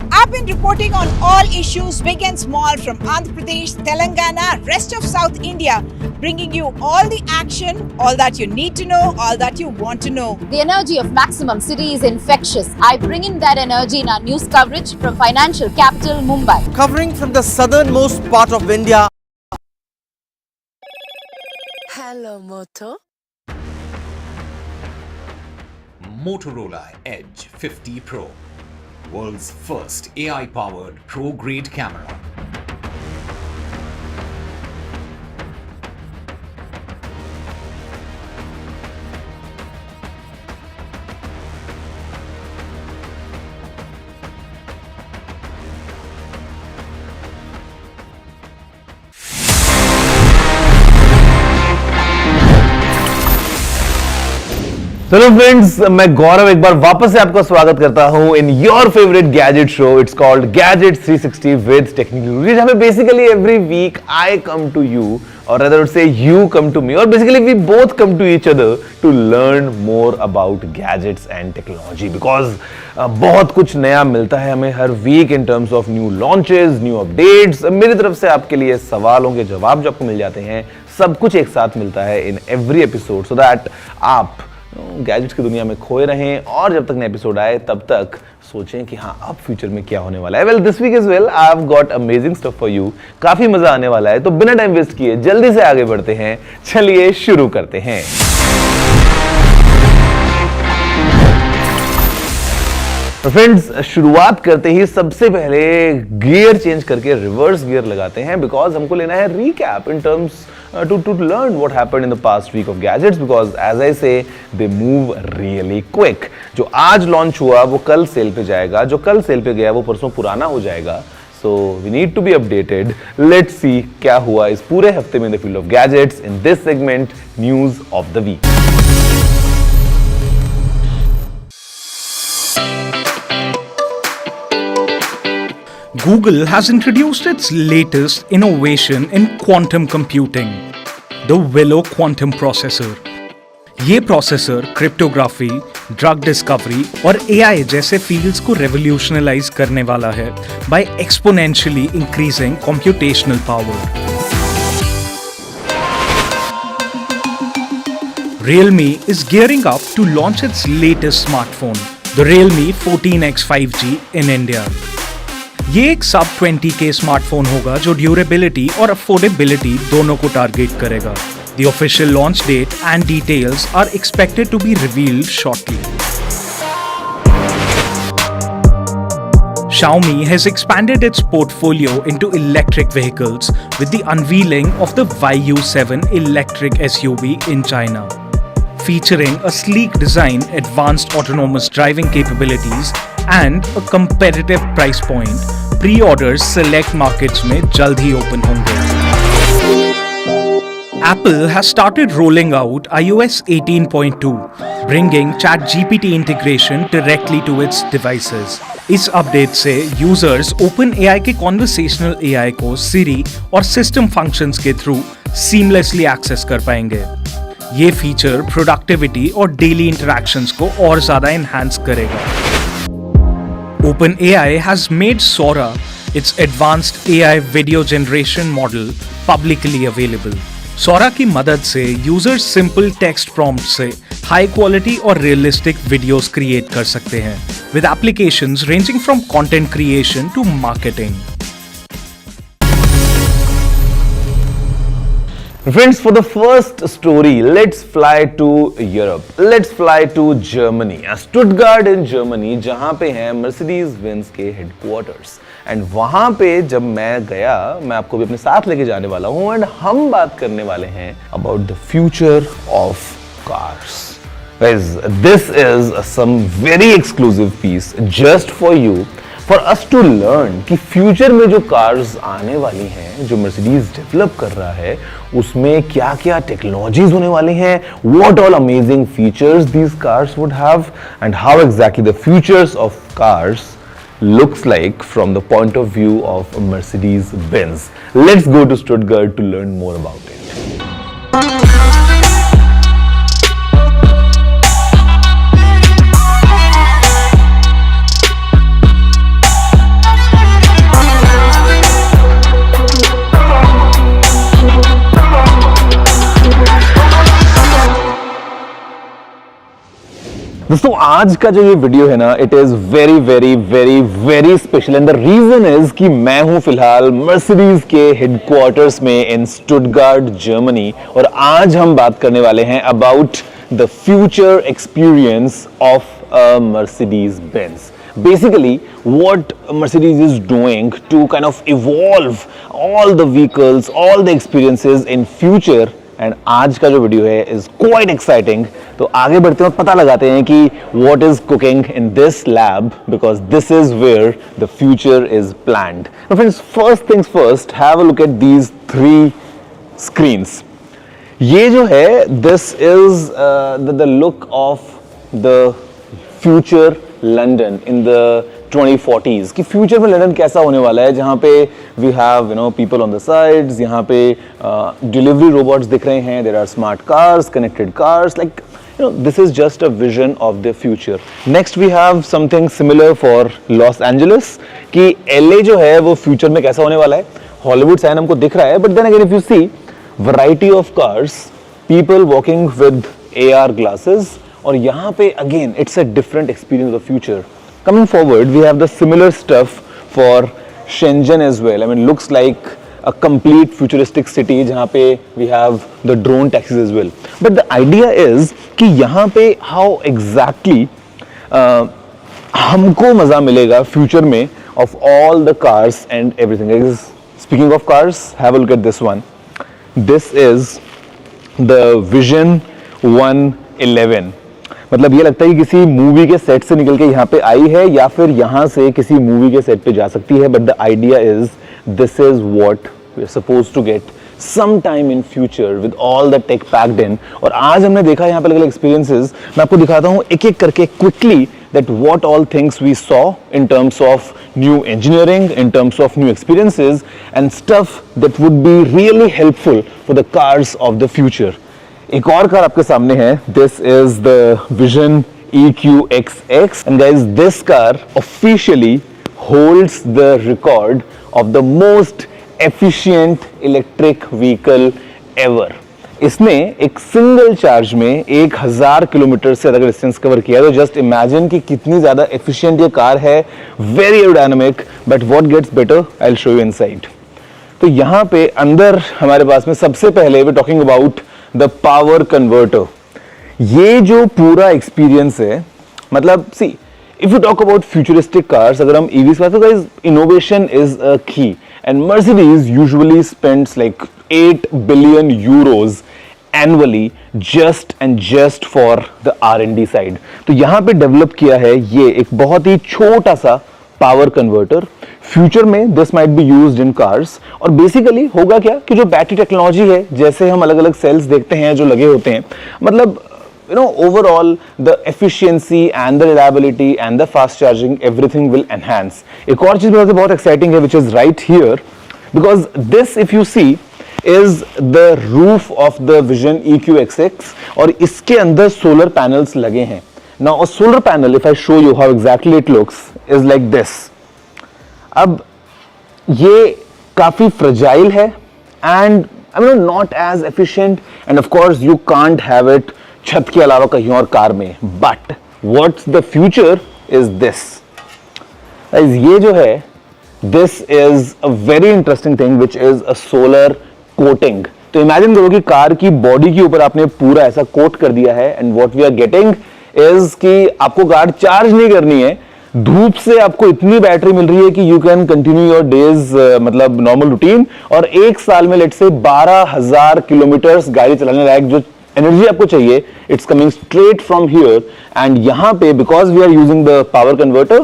I've been reporting on all issues big and small from Andhra Pradesh, Telangana, rest of South India, bringing you all the action, all that you need to know, all that you want to know. The energy of Maximum City is infectious. I bring in that energy in our news coverage from financial capital Mumbai. Covering from the southernmost part of India. Hello, Moto. Motorola Edge 50 Pro. World's first AI-powered pro-grade camera. चलो friends, मैं गौरव एक बार वापस से आपका स्वागत करता हूं in your favourite gadget show. It's called gadget 360 with Technical Guruji, जहां पे basically every week I come to you और other would say you come to me और basically we both come to each other to learn more about gadgets and technology, because बहुत कुछ नया मिलता है हमें हर week in terms of new launches, new updates. मेरी तरफ से आपके लिए सवालों के जवाब जो आपको मिल जाते हैं, सब कुछ एक साथ मिलता है in every episode, so that आप गैजेट्स की दुनिया में खोए रहें और जब तक नए एपिसोड आए तब तक सोचें कि हाँ अब फ्यूचर में क्या होने वाला है. Well, this week is well I have got amazing stuff for you. काफी मजा आने वाला है, तो बिना टाइम वेस्ट किए जल्दी से आगे बढ़ते हैं. चलिए शुरू करते हैं. तो फ्रेंड्स, शुरुआत करते ही सबसे पहले गियर चेंज करके रिवर्स गियर लगाते हैं, बिकॉज हमको लेना है recap in terms to learn what happened in the past week of gadgets, because as I say they move really quick. जो आज लॉन्च हुआ वो कल सेल पे जाएगा, जो कल सेल पे गया वो परसों पुराना हो जाएगा. So we need to be updated. Let's see क्या हुआ इस पूरे हफ्ते में in the field of gadgets in this segment, News of the Week. Google has introduced its latest innovation in quantum computing, the Willow quantum processor. ये processor cryptography, drug discovery और AI जैसे fields को revolutionise करने वाला है by exponentially increasing computational power. Realme is gearing up to launch its latest smartphone, the Realme 14X 5G in India. ये एक सब 20K स्मार्टफोन होगा जो ड्यूरेबिलिटी और अफोर्डेबिलिटी दोनों को टारगेट करेगा. The official launch date and details are expected to be revealed shortly. Xiaomi has expanded its portfolio into electric vehicles with the unveiling of the YU7 electric SUV in China. Featuring a sleek design, advanced autonomous driving capabilities, and a competitive price point, pre-orders select markets में जल्द ही open होंगे. Apple has started rolling out iOS 18.2, bringing ChatGPT integration directly to its devices. इस update से users OpenAI के conversational AI को Siri और system functions के through seamlessly access कर पाएंगे. ये फीचर प्रोडक्टिविटी और डेली इंटरैक्शंस को और ज्यादा एनहांस करेगा. OpenAI has made Sora, its advanced AI video generation model, publicly available. Sora की मदद से यूजर्स सिंपल टेक्स्ट प्रॉम्प्ट से हाई क्वालिटी और रियलिस्टिक वीडियोस क्रिएट कर सकते हैं with applications ranging from content creation to marketing. Friends, for the first story, let's fly to Europe. Let's fly to Germany. Stuttgart in Germany, जहाँ पे हैं Mercedes-Benz के headquarters. And वहाँ पे जब मैं गया, मैं आपको भी अपने साथ लेके जाने वाला हूँ and हम बात करने वाले हैं about the future of cars. Guys, this is some very exclusive piece just for you. For us to learn कि फ्यूचर में जो कार्स आने वाली हैं, जो मर्सिडीज डेवलप कर रहा है, उसमें क्या क्या टेक्नोलॉजीज होने वाली हैं, what all amazing features these cars would have, and how exactly the futures of cars looks like from the point of view of Mercedes-Benz. Let's go to Stuttgart to learn more about it. दोस्तों आज का जो ये video है ना, it is very very very very special and the reason is कि मैं हूं फिलहाल मर्सिडीज के हेडक्वार्टर्स में इन स्टुटगार्ट जर्मनी और आज हम बात करने वाले हैं about the future experience of a Mercedes Benz. Basically, what Mercedes is doing to kind of evolve all the vehicles, all the experiences in future. And आज का जो वीडियो है is quite exciting. तो आगे बढ़ते हैं और पता लगाते हैं कि what is cooking in this lab because this is where the future is planned. Now friends, first things first, have a look at these three screens. ये जो है this is the look of the future London in the 2040s कि future में London कैसा होने वाला है, जहाँ पे we have people on the sides, यहाँ पे डिलीवरी रोबोट्स दिख रहे हैं, there are smart cars, connected cars, like this is just a vision of the future. Next we have something similar for Los Angeles कि LA जो है वो future में कैसा होने वाला है. हॉलीवुड साइन हमको दिख रहा है, but then again if you see variety of cars, people walking with AR glasses, और यहाँ पे again it's a different experience of future. Coming forward, we have the similar stuff for Shenzhen as well. I mean, looks like a complete futuristic city जहाँ पे we have the drone taxis as well. But the idea is कि यहाँ पे how exactly हमको मज़ा मिलेगा future में of all the cars and everything. Speaking of cars, have a look at this one. This is the Vision 111. मतलब ये लगता है कि किसी मूवी के सेट से निकल के यहाँ पे आई है या फिर यहाँ से किसी मूवी के सेट पे जा सकती है, but the idea is this is what we are supposed to get some time in future with all the tech packed in. और आज हमने देखा यहाँ पे अलग अलग एक्सपीरियंसेस, मैं आपको दिखाता हूँ एक एक करके quickly that what all things we saw in terms of new engineering, in terms of new experiences and stuff that would be really helpful for the cars of the future. एक और car आपके सामने है, this is the Vision EQXX and guys this car officially holds the record of the most efficient electric vehicle ever. इसने एक single charge में 1000 kilometre से ज्यादा डिस्टेंस कवर किया। तो जस्ट इमेजिन कि कितनी ज्यादा एफिशिएंट ये कार है, very aerodynamic, but what gets better I will show you inside. तो यहाँ पे अंदर हमारे पास में सबसे पहले we talking about the power converter. ये जो पूरा एक्सपीरियंस है, मतलब see if you talk about futuristic cars, अगर हम ईवीज बात करें, इनोवेशन इज अ की and Mercedes usually spends like 8 billion euros annually just for the R&D side। तो यहाँ पे डेवलप किया है ये एक बहुत ही छोटा सा पावर कन्वर्टर। फ्यूचर में this might be used in cars और बेसिकली होगा क्या कि जो बैटरी टेक्नोलॉजी है, जैसे हम अलग अलग सेल्स देखते हैं जो लगे होते हैं, मतलब overall the efficiency and the reliability and the fast charging everything will enhance। एक और चीज मुझे बहुत exciting है which is right here because this if you see is the roof of the Vision EQXX और इसके अंदर solar panels लगे हैं। Now a solar panel if I show you how exactly it looks is like this। अब ये काफी fragile है and I mean not as efficient and of course you can't have it छत के अलावा कहीं और कार में, but what's the future is this. ये जो है this is a very interesting thing which is a solar coating. तो इमेजिन करो कि कार की बॉडी के ऊपर आपने पूरा ऐसा कोट कर दिया है and what we are getting is कि आपको कार चार्ज नहीं करनी है, धूप से आपको इतनी बैटरी मिल रही है कि you can continue your days मतलब नॉर्मल रूटीन, और एक साल में लेट से 12,000 किलोमीटर गाड़ी चलाने लायक जो एनर्जी आपको चाहिए it's coming straight from here. And यहाँ पे because we are using the power converter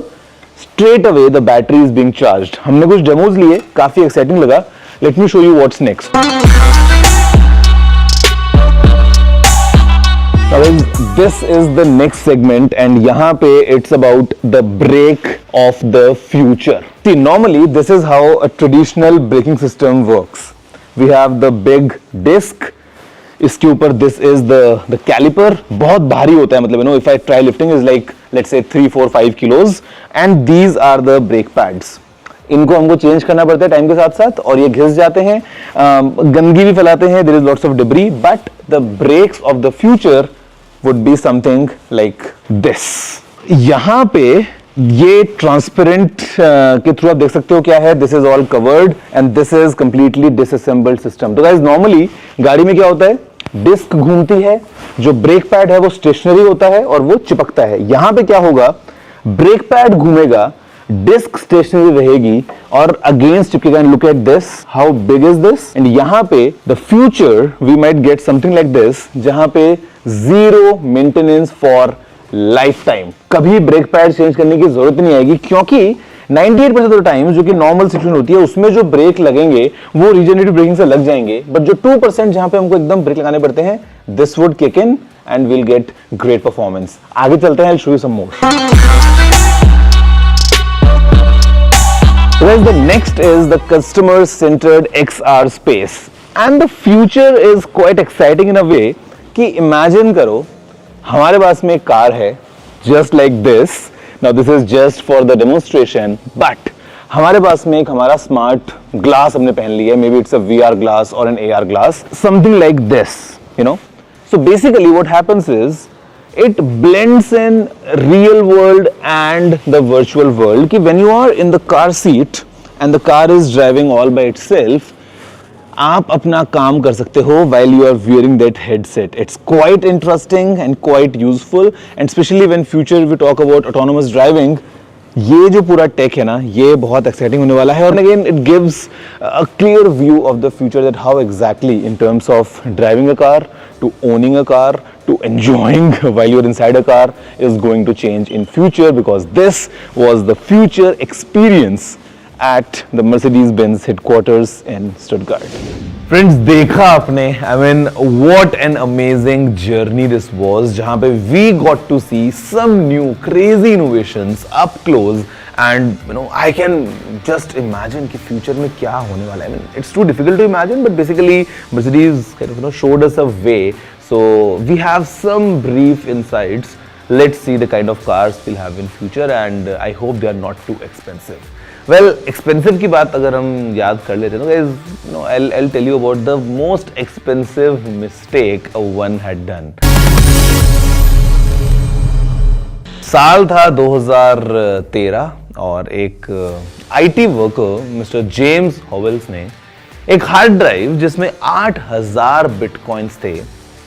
straight away the battery is being charged. हमने कुछ डेमोज लिए, काफी एक्साइटिंग लगा। Let me show you what's next. This is the next segment and यहाँ पे it's about the brake of the future. See normally this is how a traditional braking system works. We have the big disc, इसके ऊपर this is the caliper, बहुत भारी होता है, मतलब if I try lifting is like let's say 3, 4, 5 kilos and these are the brake pads. इनको हमको change करना पड़ता है टाइम के साथ साथ और ये घिस जाते हैं, गंदगी भी फैलाते हैं, there is lots of debris, but the brakes of the future would be something like this. यहाँ पे ये ट्रांसपेरेंट के थ्रू आप देख सकते हो क्या है, this is all covered and this is completely disassembled system. तो गाइस नॉर्मली गाड़ी में क्या होता है, डिस्क घूमती है, जो ब्रेक पैड है वो स्टेशनरी होता है और वो चिपकता है। यहां पे क्या होगा, ब्रेक पैड घूमेगा, डिस्क स्टेशनरी रहेगी और अगेंस्ट चिपकेगा। And look at this, how big is this. And यहां पे the future we might get something like this, जहां पे zero maintenance for life time. कभी ब्रेक पैड चेंज करने की जरूरत नहीं आएगी, क्योंकि 98% ऑफ द टाइम जो कि नॉर्मल सिचुएशन होती है उसमें जो ब्रेक लगेंगे वो रीजनरेटिव ब्रेकिंग से लग जाएंगे, बट जो 2% जहां पे हमको एकदम ब्रेक लगाने पड़ते हैं, this would kick in and will get great performance. आगे चलते हैं, I will show you some more. The next is the customer-centered XR space, and the future is quite exciting in a way कि imagine करो हमारे पास में एक car है just like this. Now this is just for the demonstration, but हमारे पास में एक हमारा स्मार्ट ग्लास हमने पहन लिया है, maybe it's a VR glass और an AR glass, something like this, you know. So basically what happens is it blends in real world and the virtual world कि when you are in the car seat and the car is driving all by itself, आप अपना काम कर सकते हो while you are wearing that headset. It's quite interesting and quite useful, and especially when future we talk about autonomous driving, ये जो पूरा take है ना, ये बहुत एक्साइटिंग होने वाला है। और again it gives a clear view of the future, that how exactly in terms of driving a car, to owning a car, to enjoying while you're inside a car is going to change in future, because this was the future experience at the Mercedes-Benz headquarters in Stuttgart. Friends, देखा आपने, I mean, what an amazing journey this was, जहाँ पे we got to see some new crazy innovations up close, and you know, I can just imagine कि future में क्या होने वाला है. I mean, it's too difficult to imagine, but basically Mercedes kind of, you know, showed us a way. So we have some brief insights. Let's see the kind of cars we'll have in future, and I hope they are not too expensive. Well, expensive की बात अगर हम याद कर लेते हैं, guys, you know, I'll tell you about the most expensive mistake one had done. साल था 2013 और एक IT worker mister James Havells ने एक हार्ड ड्राइव जिसमें 8000 बिटकॉइंस थे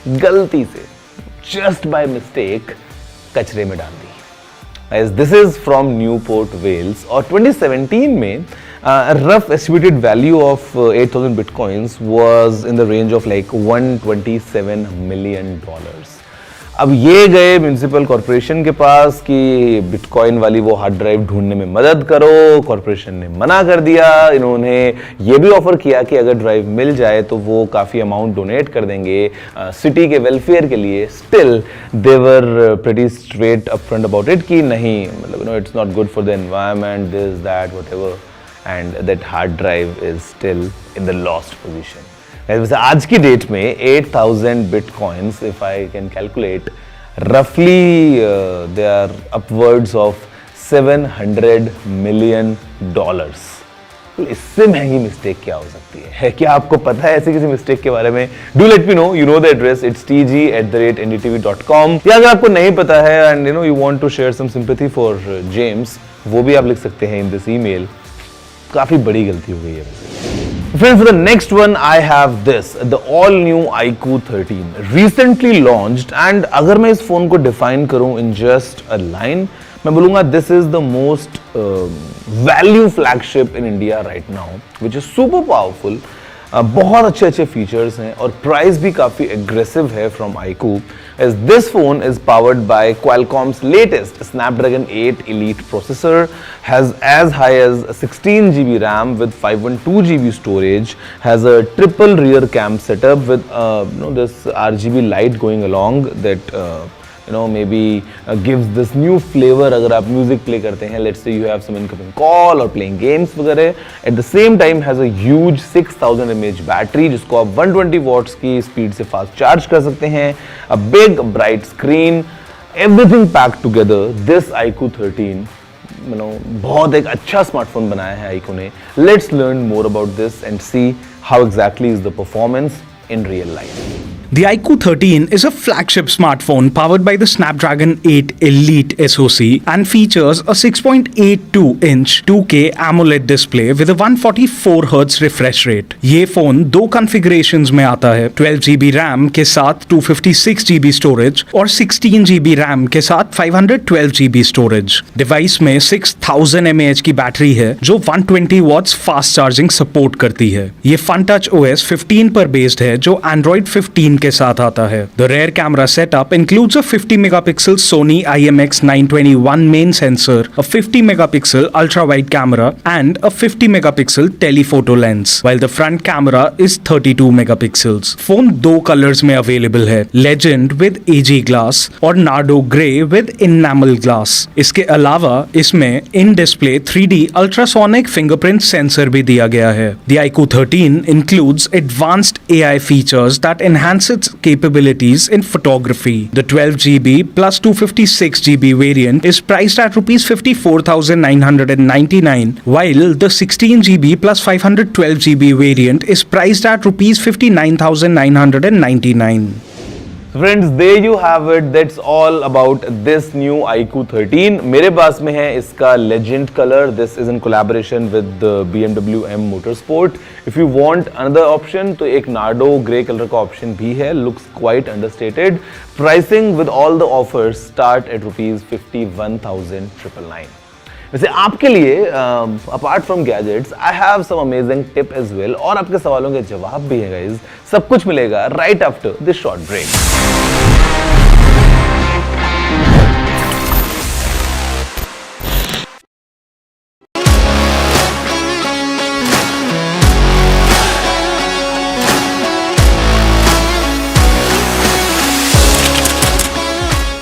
गलती से, जस्ट बाय मिस्टेक, कचरे में डाल दी. As this is from Newport, Wales, और 2017 में rough estimated value of 8000 bitcoins was in the range of like $127 million. अब ये गए म्यूनिसिपल कॉर्पोरेशन के पास कि बिटकॉइन वाली वो हार्ड ड्राइव ढूंढने में मदद करो. कॉर्पोरेशन ने मना कर दिया. इन्होंने ये भी ऑफर किया कि अगर ड्राइव मिल जाए तो वो काफ़ी अमाउंट डोनेट कर देंगे सिटी के वेलफेयर के लिए. Still they were pretty straight upfront about it कि नहीं, मतलब you know, it's not good for the environment, this that whatever, and that hard drive is still in the lost position. वैसे आज की date में 8000 bitcoins, if I can calculate, roughly they are upwards of $700 million. इससे महंगी mistake क्या हो सकती है? क्या आपको पता है ऐसे किसी मिस्टेक के बारे में? Do let me know. You know the address. It's tg@ndtv.com. या अगर आपको नहीं पता है and you know you want to share some sympathy for James, वो भी आप लिख सकते हैं in this email. काफी बड़ी गलती हो गई है. Friends, for the next one I have this, the all new iQOO 13 recently launched, and अगर मैं इस फोन को define करूं in just a line, मैं बोलूँगा this is the most value flagship in India right now, which is super powerful. बहुत अच्छे अच्छे फीचर्स हैं और प्राइस भी काफ़ी एग्रेसिव है from iQOO, as this phone is powered by Qualcomm's latest Snapdragon 8 Elite processor, has as high as 16 GB RAM with 512 GB storage, has a triple rear cam setup with this RGB light going along that maybe gives this new flavor अगर आप music play करते हैं, let's say you have some incoming call or playing games वगैरह. At the same time has a huge 6000 mAh battery जिसको आप 120 watts की speed से fast charge कर सकते हैं. A big bright screen, everything packed together. This iQOO 13 बहुत एक अच्छा स्मार्टफोन बनाया है iQOO ने. Let's learn more about this and see how exactly is the performance in real life. The iQOO 13 is a flagship smartphone powered by the Snapdragon 8 Elite SoC and features a 6.82-inch 2K AMOLED display with a 144Hz refresh rate. ये phone दो configurations में आता है, 12GB RAM के साथ 256GB storage और 16GB RAM के साथ 512GB storage. डिवाइस में 6000 mAh की बैटरी है जो 120 watts fast charging support करती है. ये FunTouch OS 15 पर based है जो Android 15 के साथ आता है. The rear camera setup includes a 50 megapixel Sony IMX921 main sensor, a 50 megapixel ultra wide camera and a 50 megapixel telephoto lens, while the front camera is 32 megapixels. Phone दो colours में available है, Legend with AG glass और Nardo Grey with enamel glass. इसके अलावा इसमें in display 3D ultrasonic fingerprint sensor भी दिया गया है. The iQOO 13 includes advanced AI features that enhance its capabilities in photography. The 12GB plus 256GB variant is priced at Rs 54,999, while the 16GB plus 512GB variant is priced at Rs 59,999. Friends, there you have it. That's all about this new iQOO 13. मेरे पास में है इसका Legend color. This is in collaboration with the BMW M Motorsport. If you want another option, तो एक Nardo Grey color का option भी है. Looks quite understated. Pricing with all the offers start at Rs 51,999. वैसे आपके लिए apart from gadgets I have some amazing tip as well और आपके सवालों के जवाब भी है गाइस। सब कुछ मिलेगा right after this short break.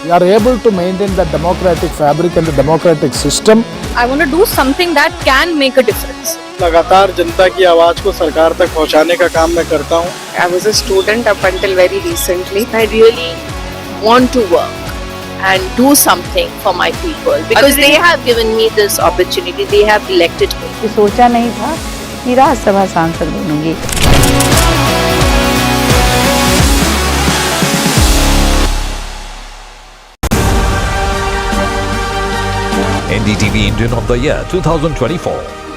We are able to maintain the democratic fabric and the democratic system. I want to do something that can make a difference. लगातार जनता की आवाज को सरकार तक पहुंचाने का काम मैं करता हूं। I was a student up until very recently. I really want to work and do something for my people because they have given me this opportunity. They have elected me. सोचा नहीं था कि राज्यसभा सांसद बनूंगी। NDTV Indian of the Year 2024.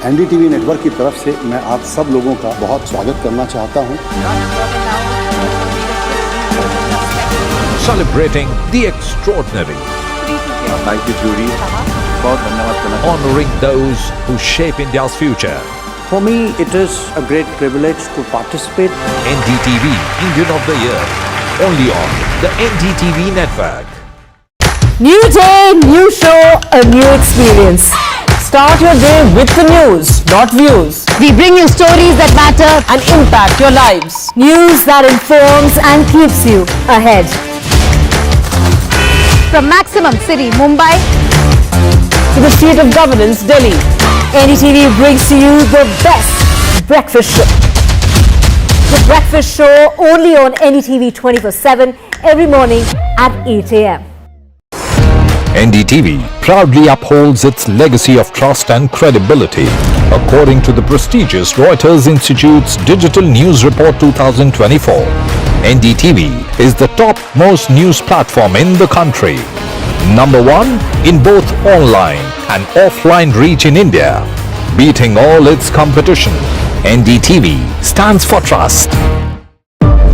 NDTV network की तरफ से मैं आप सब लोगों का बहुत स्वागत करना चाहता हूं। Celebrating the extraordinary. Thank you, jury. बहुत धन्यवाद करना। Honoring those who shape India's future. For me, it is a great privilege to participate. NDTV Indian of the Year. Only on the NDTV network. New day, new show, a new experience. Start your day with the news, not views. We bring you stories that matter and impact your lives. News that informs and keeps you ahead. From maximum city, Mumbai, To the seat of governance, Delhi, NDTV brings to you the best breakfast show. The breakfast show only on NDTV 24/7 every morning at 8 a.m. NDTV proudly upholds its legacy of trust and credibility. According to the prestigious Reuters Institute's Digital News Report 2024, NDTV is the top-most news platform in the country. Number one in both online and offline reach in India. Beating all its competition, NDTV stands for trust.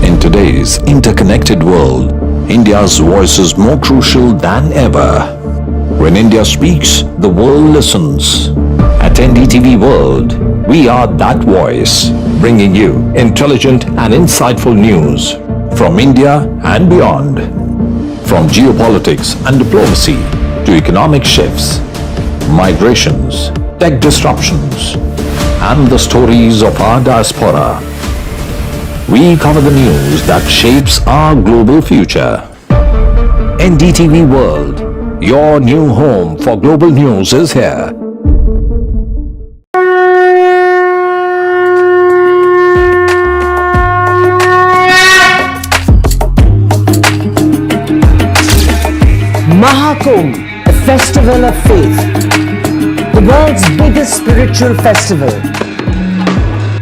In today's interconnected world, India's voice is more crucial than ever. When India speaks, the world listens. At NDTV World, we are that voice, bringing you intelligent and insightful news from India and beyond. From geopolitics and diplomacy to economic shifts, migrations, tech disruptions, and the stories of our diaspora. We cover the news that shapes our global future. NDTV World, your new home for global news is here. Mahakumbh, a festival of faith. The world's biggest spiritual festival.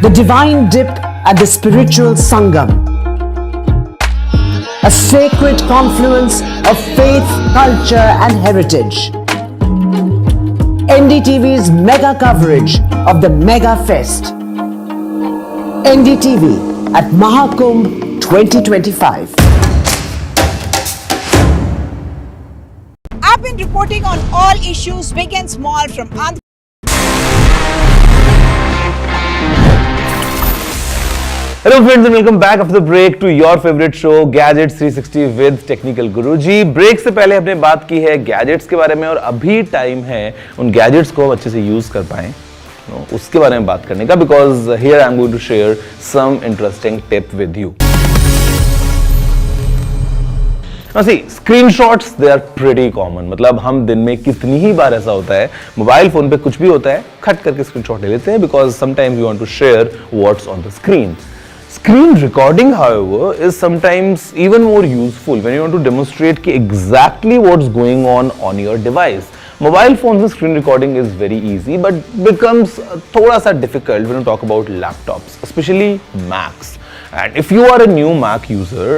The divine dip at the spiritual Sangam. A sacred confluence of faith, culture and heritage. NDTV's mega coverage of the Mega Fest. NDTV at Mahakumbh 2025. I've been reporting on all issues big and small from Andhra. Hello friends and welcome back after the break to your favorite show Gadgets 360 with Technical Guruji. Break से पहले हमने बात की है gadgets के बारे में और अभी टाइम है उन गैजेट्स को अच्छे से यूज कर पाएं उसके बारे में बात करने का because here I am going to share some interesting tip with you. Now see, screenshots they are pretty common. मतलब हम दिन में कितनी ही बार ऐसा होता है मोबाइल फोन पे कुछ भी होता है खट करके स्क्रीनशॉट ले लेते हैं because sometimes we want to share what's on the screen. Screen recording, however, is sometimes even more useful when you want to demonstrate कि exactly what's going on your device. Mobile phones में screen recording is very easy, but becomes थोड़ा सा difficult when you talk about laptops, especially Macs. And if you are a new Mac user,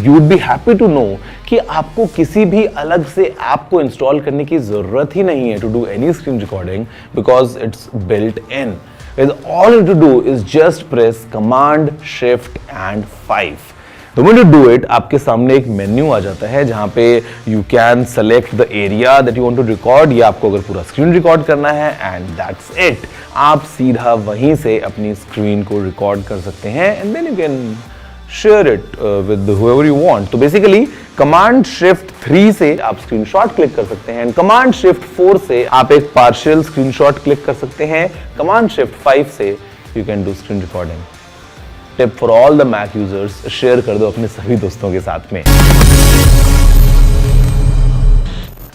you would be happy to know कि आपको किसी भी अलग से app को इंस्टॉल करने की जरूरत ही नहीं है to do any screen recording because it's built in. All you have to do is just press Command, Shift and 5. तो व्हेन यू डू इट, आपके सामने एक मेन्यू आ जाता है जहां पे you can select the area that you want to record, या आपको अगर पूरा स्क्रीन रिकॉर्ड करना है, एंड दैट्स इट। आप सीधा वहीं से अपनी स्क्रीन को रिकॉर्ड कर सकते हैं and then you can share it with whoever you want। तो बेसिकली कमांड शिफ्ट 3 से आप स्क्रीनशॉट क्लिक कर सकते हैं, कमांड शिफ्ट 4 से आप एक पार्शियल स्क्रीनशॉट क्लिक कर सकते हैं, कमांड शिफ्ट 5 से you can do screen recording. Tip for all the Mac users, share कर दो अपने सभी दोस्तों के साथ में।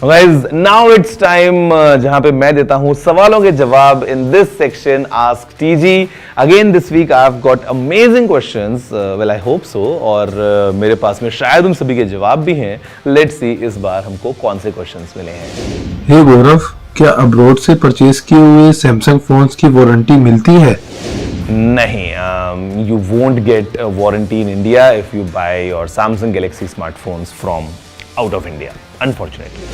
Guys, now it's time जहां पे मैं देता हूं सवालों के जवाब in this section Ask TG। Again this week I've got amazing questions, well I hope so, और मेरे पास में शायद उन सभी के जवाब भी हैं। Let's see इस बार हमको कौन से questions मिले हैं। हे गौरव, क्या अब्रॉड से परचेज किए हुए सैमसंग फोन्स की वारंटी मिलती है? नहीं, you won't get a warranty in India if you buy your Samsung Galaxy smartphones from out of India, unfortunately।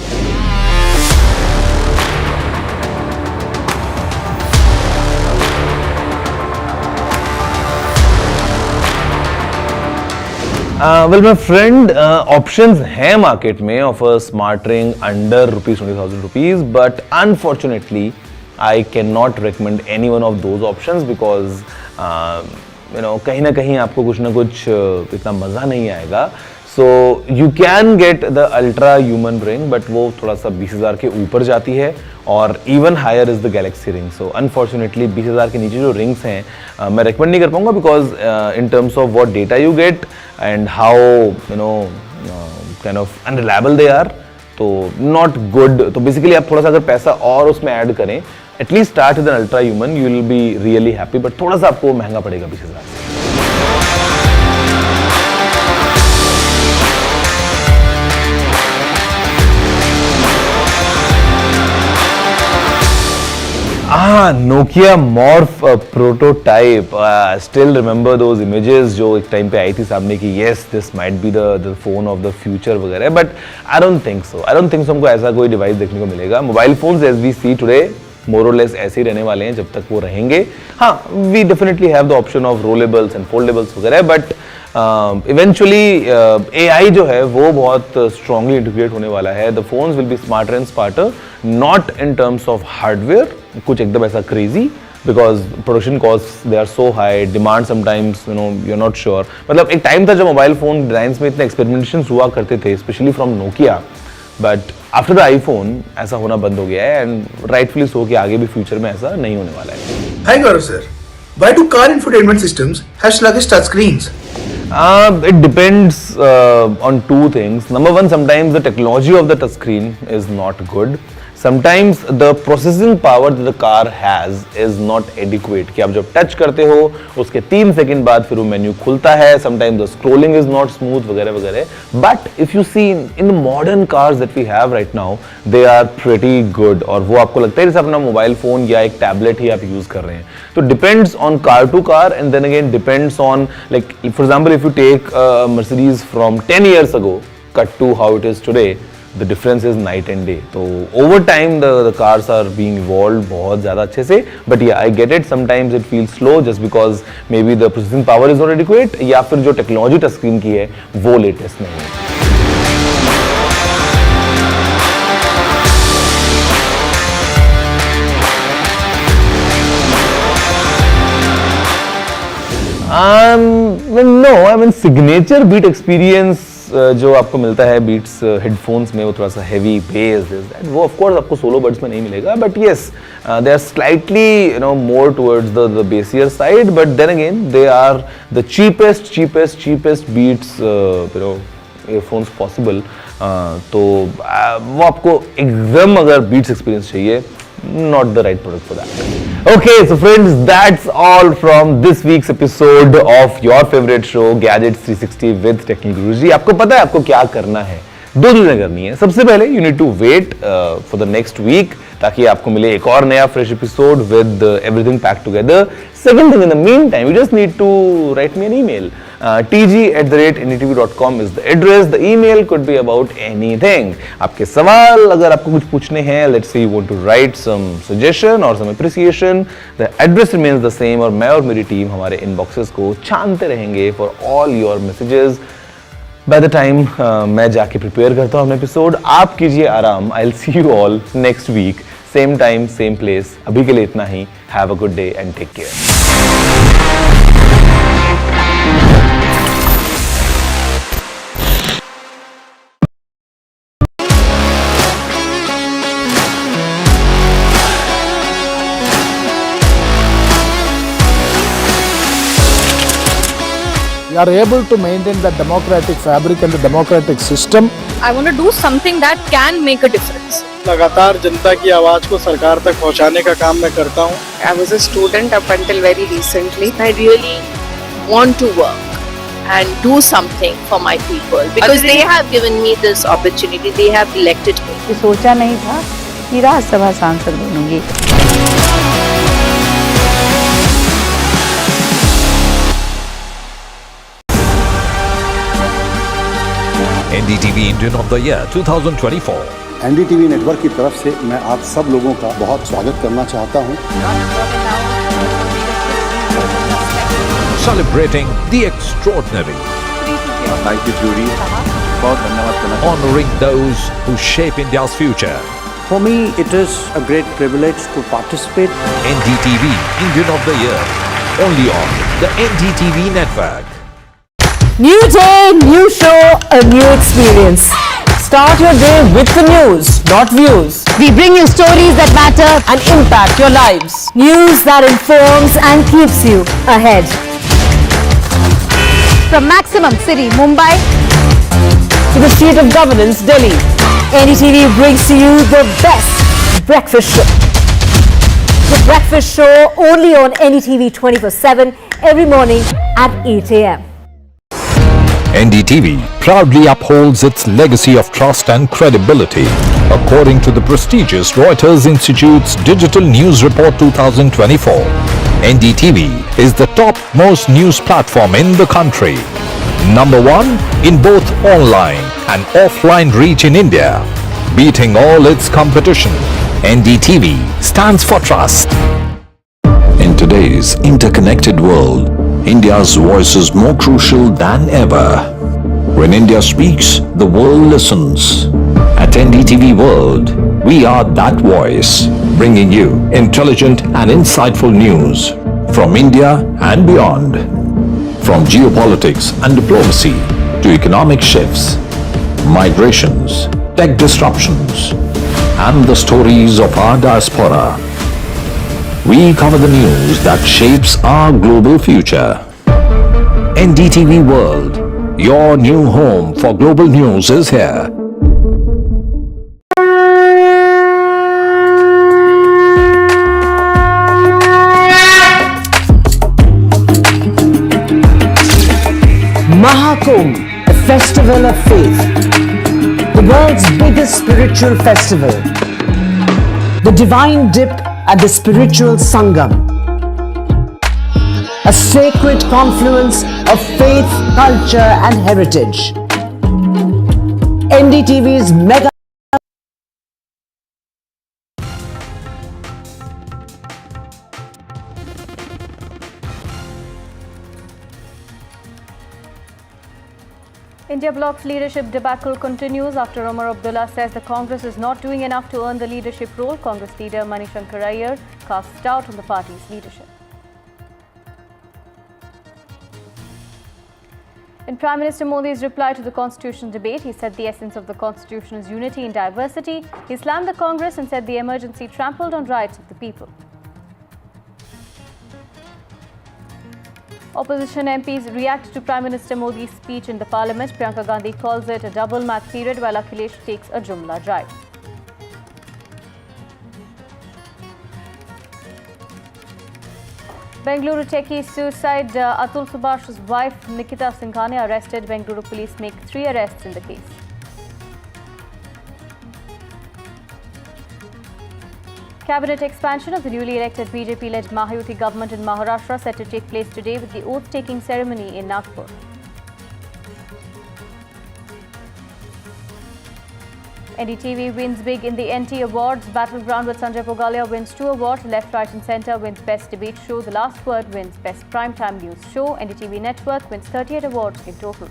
Well my friend, options हैं मार्केट में of a smart ring under ₹20,000, but unfortunately I cannot recommend any one of those options because कहीं ना कहीं आपको कुछ ना कुछ इतना मज़ा नहीं आएगा। So you can get the ultra human ring, but वो थोड़ा सा 20,000 के ऊपर जाती है, और even higher is the Galaxy ring। So unfortunately 20,000 के नीचे जो rings हैं मैं recommend नहीं कर पाऊँगा because in terms of what data you get and how kind of unreliable they are, तो not good। तो basically आप थोड़ा सा अगर पैसा और उसमें ऐड करें, at least start with an ultra human, you will be really happy, but थोड़ा सा आपको महंगा पड़ेगा 20,000 से। Nokia Morph prototype, still remember those images जो एक टाइम पे आई थी सामने कि yes this might be the phone of the future वगैरह, but I don't think so हमको ऐसा कोई डिवाइस देखने को मिलेगा। Mobile phones as we see today more or less ऐसे ही रहने वाले हैं जब तक वो रहेंगे। हाँ, we definitely have the option of rollables and foldables वगैरह, but eventually AI जो है वो बहुत strongly integrate होने वाला है। The phones will be smarter and smarter, not in terms of hardware, कुछ एकदम ऐसा crazy, because production costs they are so high, demand sometimes you're not sure। मतलब एक टाइम था जब मोबाइल फोन डिजाइन्स में इतने एक्सपेरिमेंटेशंस हुआ करते थे, specially from Nokia, but after the iPhone ऐसा होना बंद हो गया है, एंड राइटफुली सो कि आगे भी फ्यूचर में ऐसा नहीं होने वाला है। हाय गौरव sir, why do car infotainment systems have sluggish touch screens? It depends on two things. Number one, sometimes the technology of the touch screen is not good. Sometimes the processing power that the car has is not adequate, कि आप जब touch करते हो उसके 3 second बाद फिर वो menu खुलता है। Sometimes the scrolling is not smooth वगैरह वगैरह। But if you see in the modern cars that we have right now, they are pretty good, और वो आपको लगता है जैसे अपना मोबाइल फोन या एक टैबलेट ही आप यूज कर रहे हैं। तो depends on car to car, and then again depends on, like for example if you take Mercedes from 10 years ago cut to how it is today, the difference is night and day। तो over time the cars are being evolved बहुत ज़्यादा अच्छे से, but yeah I get it, sometimes it feels slow just because maybe the processing power is not adequate, या फिर जो technology touch screen की है वो लेटेस्ट नहीं है। No, I mean signature beat experience जो आपको मिलता है बीट्स हेडफोन्स में, वो थोड़ा सा हैवी बेस वो ऑफ कोर्स आपको सोलो बड्स में नहीं मिलेगा, but yes they are slightly more towards the bassier side, but then again they are the cheapest Beats earphones possible. तो वो आपको एकदम अगर बीट्स एक्सपीरियंस चाहिए, not the right product for that. Okay, so friends, that's all from this week's episode of your favorite show Gadgets 360 with Technical Guruji। आपको पता है आपको क्या करना है? 2 चीजें करनी है। सबसे पहले you need to wait for the next week ताकि आपको मिले एक और नया fresh episode with everything packed together। Second thing, in the meantime, you just need to write me an email. tg@ndtv.com is the address. The email could be about anything. आपके सवाल अगर आपको कुछ पूछने हैं, let's say you want to write some suggestion or some appreciation, the address remains the same, और मैं और मेरी टीम हमारे inboxes को छानते रहेंगे for all your messages by the time मैं जाके प्रिपेयर करता हूँ अपना एपिसोड, आप कीजिए आराम. I will see you all next week, same time same place. अभी के लिए इतना ही. Have a good day and take care. We are able to maintain the democratic fabric and the democratic system. I want to do something that can make a difference. लगातार जनता की आवाज को सरकार तक पहुंचाने का काम मैं करता हूं. I was a student up until very recently. I really want to work and do something for my people because they have given me this opportunity. They have elected me. सोचा नहीं था कि राज्यसभा सांसद बनूंगी. NDTV Indian of the Year 2024. NDTV network की तरफ से मैं आप सब लोगों का बहुत स्वागत करना चाहता हूं. Celebrating the extraordinary. Thank you, jury. बहुत धन्यवाद करना. Honoring those who shape India's future. For me, it is a great privilege to participate. NDTV Indian of the Year. Only on the NDTV network. New day, new show, a new experience. Start your day with the news, not views. We bring you stories that matter and impact your lives. News that informs and keeps you ahead. From Maximum City, Mumbai, To the seat of governance, Delhi, NDTV brings to you the best breakfast show. The breakfast show only on NDTV 24/7 every morning at 8 a.m. NDTV proudly upholds its legacy of trust and credibility. According to the prestigious Reuters Institute's Digital News Report 2024, NDTV is the top-most news platform in the country. Number one in both online and offline reach in India. Beating all its competition, NDTV stands for trust. In today's interconnected world, India's voice is more crucial than ever. When India speaks, the world listens. At NDTV World, we are that voice, bringing you intelligent and insightful news from India and beyond. From geopolitics and diplomacy to economic shifts, migrations, tech disruptions, and the stories of our diaspora. We cover the news that shapes our global future. NDTV World, your new home for global news is here. Mahakumbh, a festival of faith. The world's biggest spiritual festival. The divine dip at the spiritual Sangam. A sacred confluence of faith, culture and heritage. NDTV's mega India bloc's leadership debacle continues after Omar Abdullah says the Congress is not doing enough to earn the leadership role. Congress leader Manishankar Iyer casts doubt on the party's leadership. In Prime Minister Modi's reply to the Constitution debate, he said the essence of the Constitution is unity in diversity. He slammed the Congress and said the emergency trampled on rights of the people. Opposition MPs react to Prime Minister Modi's speech in the Parliament. Priyanka Gandhi calls it a double math period while Akhilesh takes a Jumla drive. Bengaluru techie suicide Atul Subhash's wife Nikita Singhania arrested. Bengaluru police make 3 arrests in the case. Cabinet expansion of the newly elected BJP-led Mahayuti government in Maharashtra set to take place today with the oath-taking ceremony in Nagpur. NDTV wins big in the NT Awards. Battleground with Sanjay Pogalia wins 2 awards. Left, Right and Centre wins Best Debate Show. The Last Word wins Best Primetime News Show. NDTV Network wins 38 awards in total.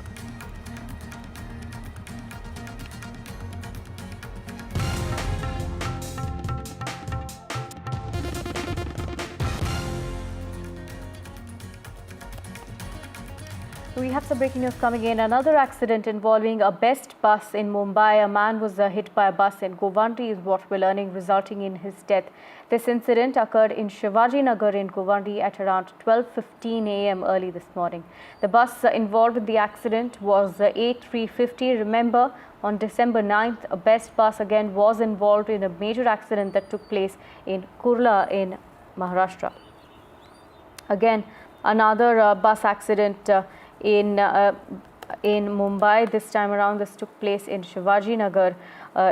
We have some breaking news coming in. Another accident involving a Best bus in Mumbai. A man was hit by a bus in Govandi is what we're learning, resulting in his death. This incident occurred in Shivaji Nagar in Govandi at around 12:15 a.m. early this morning. The bus involved in the accident was A350. Remember, on December 9th, a Best bus again was involved in a major accident that took place in Kurla in Maharashtra. Again, another bus accident in Mumbai. This time around, this took place in Shivaji Nagar,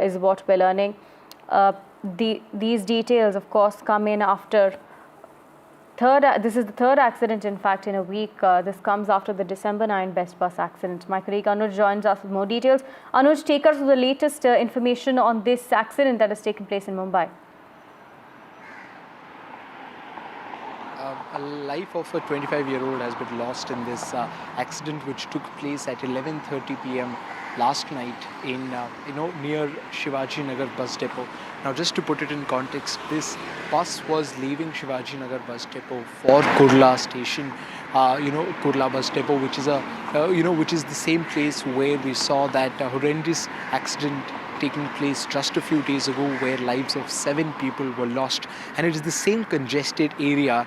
is what we're learning. These details, of course, come in after this is the third accident, in fact, in a week. This comes after the December 9 Best bus accident. My colleague Anuj joins us with more details. Anuj, take us through the latest information on this accident that has taken place in Mumbai. A life of a 25-year-old has been lost in this accident, which took place at 11:30 p.m. last night in near Shivaji Nagar bus depot. Now, just to put it in context, this bus was leaving Shivaji Nagar bus depot for Kurla station. Kurla bus depot, which is which is the same place where we saw that horrendous accident taking place just a few days ago, where lives of 7 people were lost, and it is the same congested area,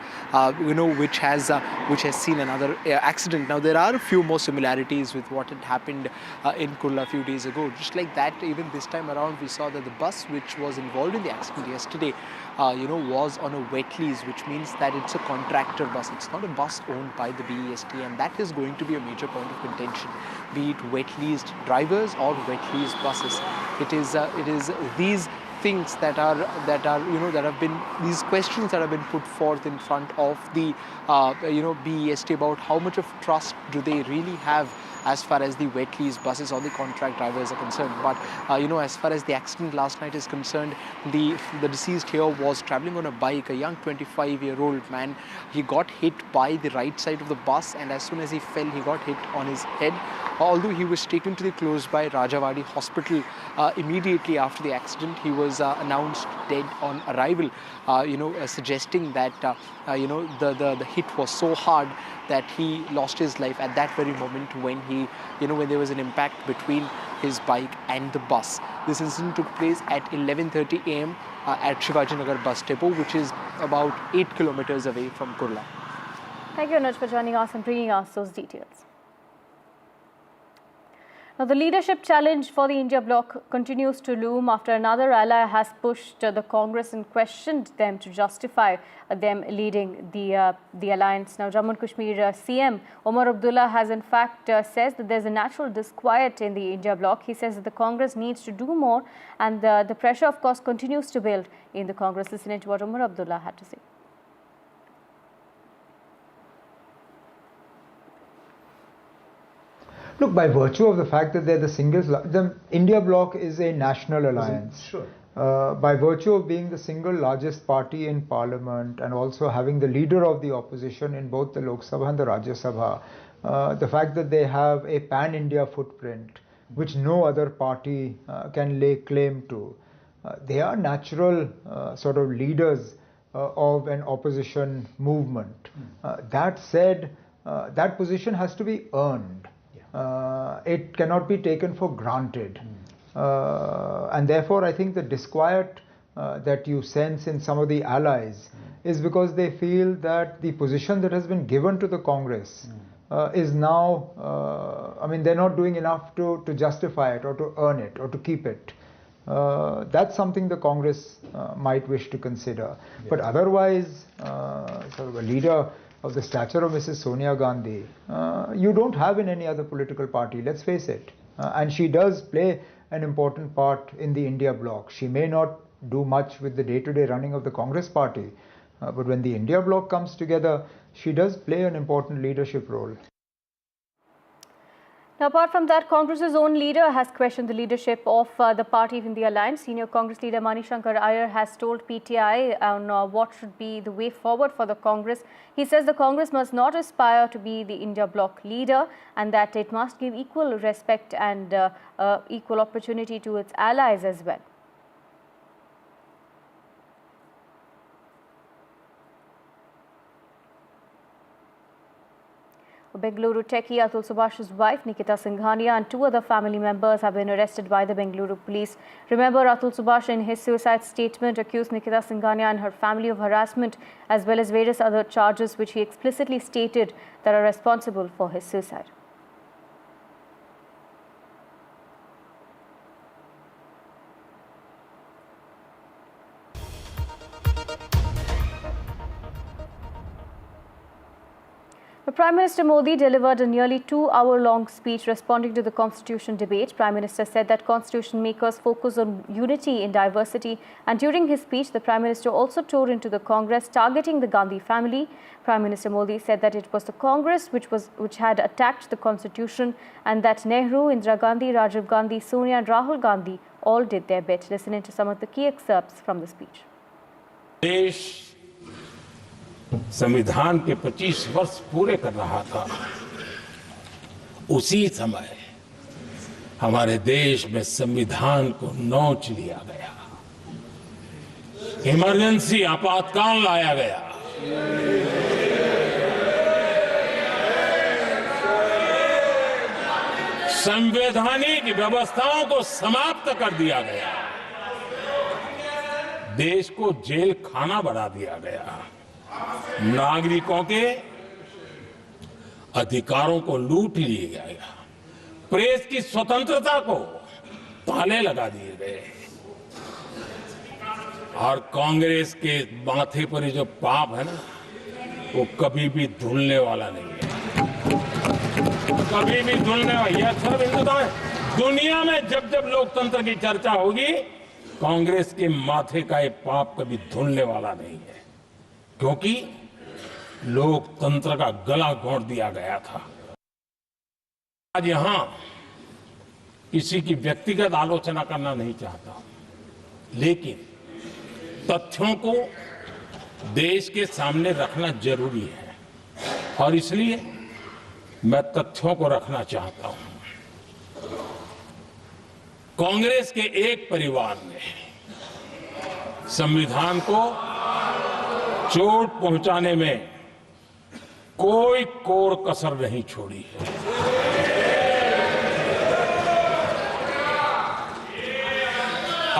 which has seen another accident. Now, there are a few more similarities with what had happened in Kurla a few days ago. Just like that, even this time around, we saw that the bus which was involved in the accident yesterday, was on a wet lease, which means that it's a contractor bus. It's not a bus owned by the BEST, and that is going to be a major point of contention, be it wet leased drivers or wet leased buses. It is these things that have been these questions that have been put forth in front of the BEST about how much of trust do they really have as far as the wet lease buses or the contract drivers are concerned. But as far as the accident last night is concerned, the deceased here was traveling on a bike, a young 25-year-old man. He got hit by the right side of the bus, and as soon as he fell, he got hit on his head. Although he was taken to the close by Rajawadi hospital immediately after the accident, he was announced dead on arrival, suggesting that the hit was so hard that he lost his life at that very moment when when there was an impact between his bike and the bus. This incident took place at 11:30 a.m. At Shivaji Nagar bus depot, which is about 8 kilometers away from Kurla. Thank you, Anuj, for joining us and bringing us those details. Now, the leadership challenge for the India bloc continues to loom after another ally has pushed the Congress and questioned them to justify them leading the alliance. Now, Jammu and Kashmir CM Omar Abdullah has in fact says that there's a natural disquiet in the India bloc. He says that the Congress needs to do more, and the pressure, of course, continues to build in the Congress. Listen to what Omar Abdullah had to say. Look, by virtue of the fact that they're the India bloc is a national alliance. Sure. By virtue of being the single largest party in parliament and also having the leader of the opposition in both the Lok Sabha and the Rajya Sabha, the fact that they have a pan-India footprint, which no other party can lay claim to, they are natural sort of leaders of an opposition movement. That said, that position has to be earned. It cannot be taken for granted. And therefore, I think the disquiet that you sense in some of the allies is because they feel that the position that has been given to the Congress is now, they're not doing enough to justify it or to earn it or to keep it. That's something the Congress might wish to consider. Yeah. But otherwise, sort of a leader of the stature of Mrs. Sonia Gandhi, you don't have in any other political party, let's face it. And she does play an important part in the India bloc. She may not do much with the day-to-day running of the Congress party, but when the India bloc comes together, she does play an important leadership role. Now, apart from that, Congress's own leader has questioned the leadership of the party in the alliance. Senior Congress leader Manishankar Iyer has told PTI on what should be the way forward for the Congress. He says the Congress must not aspire to be the India bloc leader and that it must give equal respect and equal opportunity to its allies as well. Bengaluru techie Atul Subhash's wife Nikita Singhania and 2 other family members have been arrested by the Bengaluru police. Remember, Atul Subhash in his suicide statement accused Nikita Singhania and her family of harassment as well as various other charges which he explicitly stated that are responsible for his suicide. Prime Minister Modi delivered a nearly 2-hour-long speech responding to the Constitution debate. Prime Minister said that Constitution makers focus on unity in diversity, and during his speech, the Prime Minister also tore into the Congress, targeting the Gandhi family. Prime Minister Modi said that it was the Congress which had attacked the Constitution, and that Nehru, Indira Gandhi, Rajiv Gandhi, Sonia and Rahul Gandhi all did their bit. Listening to some of the key excerpts from the speech. देश संविधान के 25 वर्ष पूरे कर रहा था, उसी समय हमारे देश में संविधान को नोच लिया गया, इमरजेंसी आपातकाल लाया गया, संवैधानिक व्यवस्थाओं को समाप्त कर दिया गया, देश को जेल खाना बना दिया गया, नागरिकों के अधिकारों को लूट लिया गया, प्रेस की स्वतंत्रता को ताले लगा दिए गए, और कांग्रेस के माथे पर जो पाप है ना, वो कभी भी धुलने वाला नहीं है, कभी भी धुलने वाला। यह सब हिंदुता है। दुनिया में जब जब लोकतंत्र की चर्चा होगी, कांग्रेस के माथे का ये पाप कभी धुलने वाला नहीं है, क्योंकि लोकतंत्र का गला घोंट दिया गया था। आज यहां किसी की व्यक्तिगत आलोचना करना नहीं चाहता, लेकिन तथ्यों को देश के सामने रखना जरूरी है, और इसलिए मैं तथ्यों को रखना चाहता हूं। कांग्रेस के एक परिवार ने संविधान को चोट पहुंचाने में कोई कोर कसर नहीं छोड़ी है।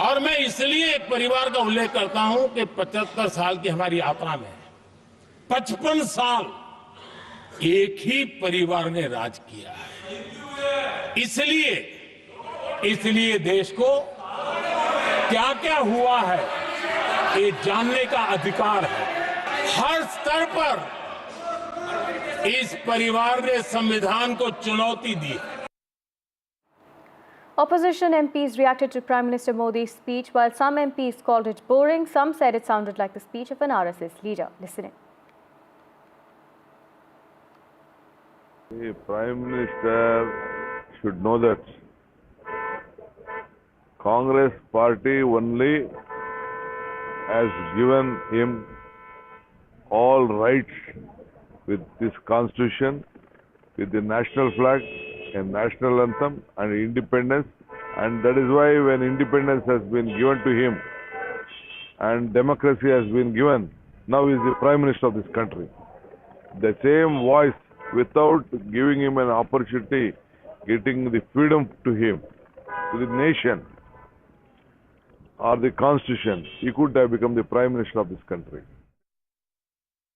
और मैं इसलिए एक परिवार का उल्लेख करता हूं कि 75 साल की हमारी यात्रा में 55 साल एक ही परिवार ने राज किया है। इसलिए देश को क्या क्या हुआ है ये जानने का अधिकार है। हर स्तर पर इस परिवार ने संविधान को चुनौती दी। Opposition MPs reacted to Prime Minister Modi's speech, while some MPs called it boring. Some said it sounded like the speech of an RSS leader. Listening. The Prime Minister should know that Congress party only has given him all rights with this constitution, with the national flag and national anthem and independence, and that is why when independence has been given to him and democracy has been given, now he is the Prime Minister of this country. The same voice, without giving him an opportunity, getting the freedom to him, to the nation or the constitution, he could have become the Prime Minister of this country.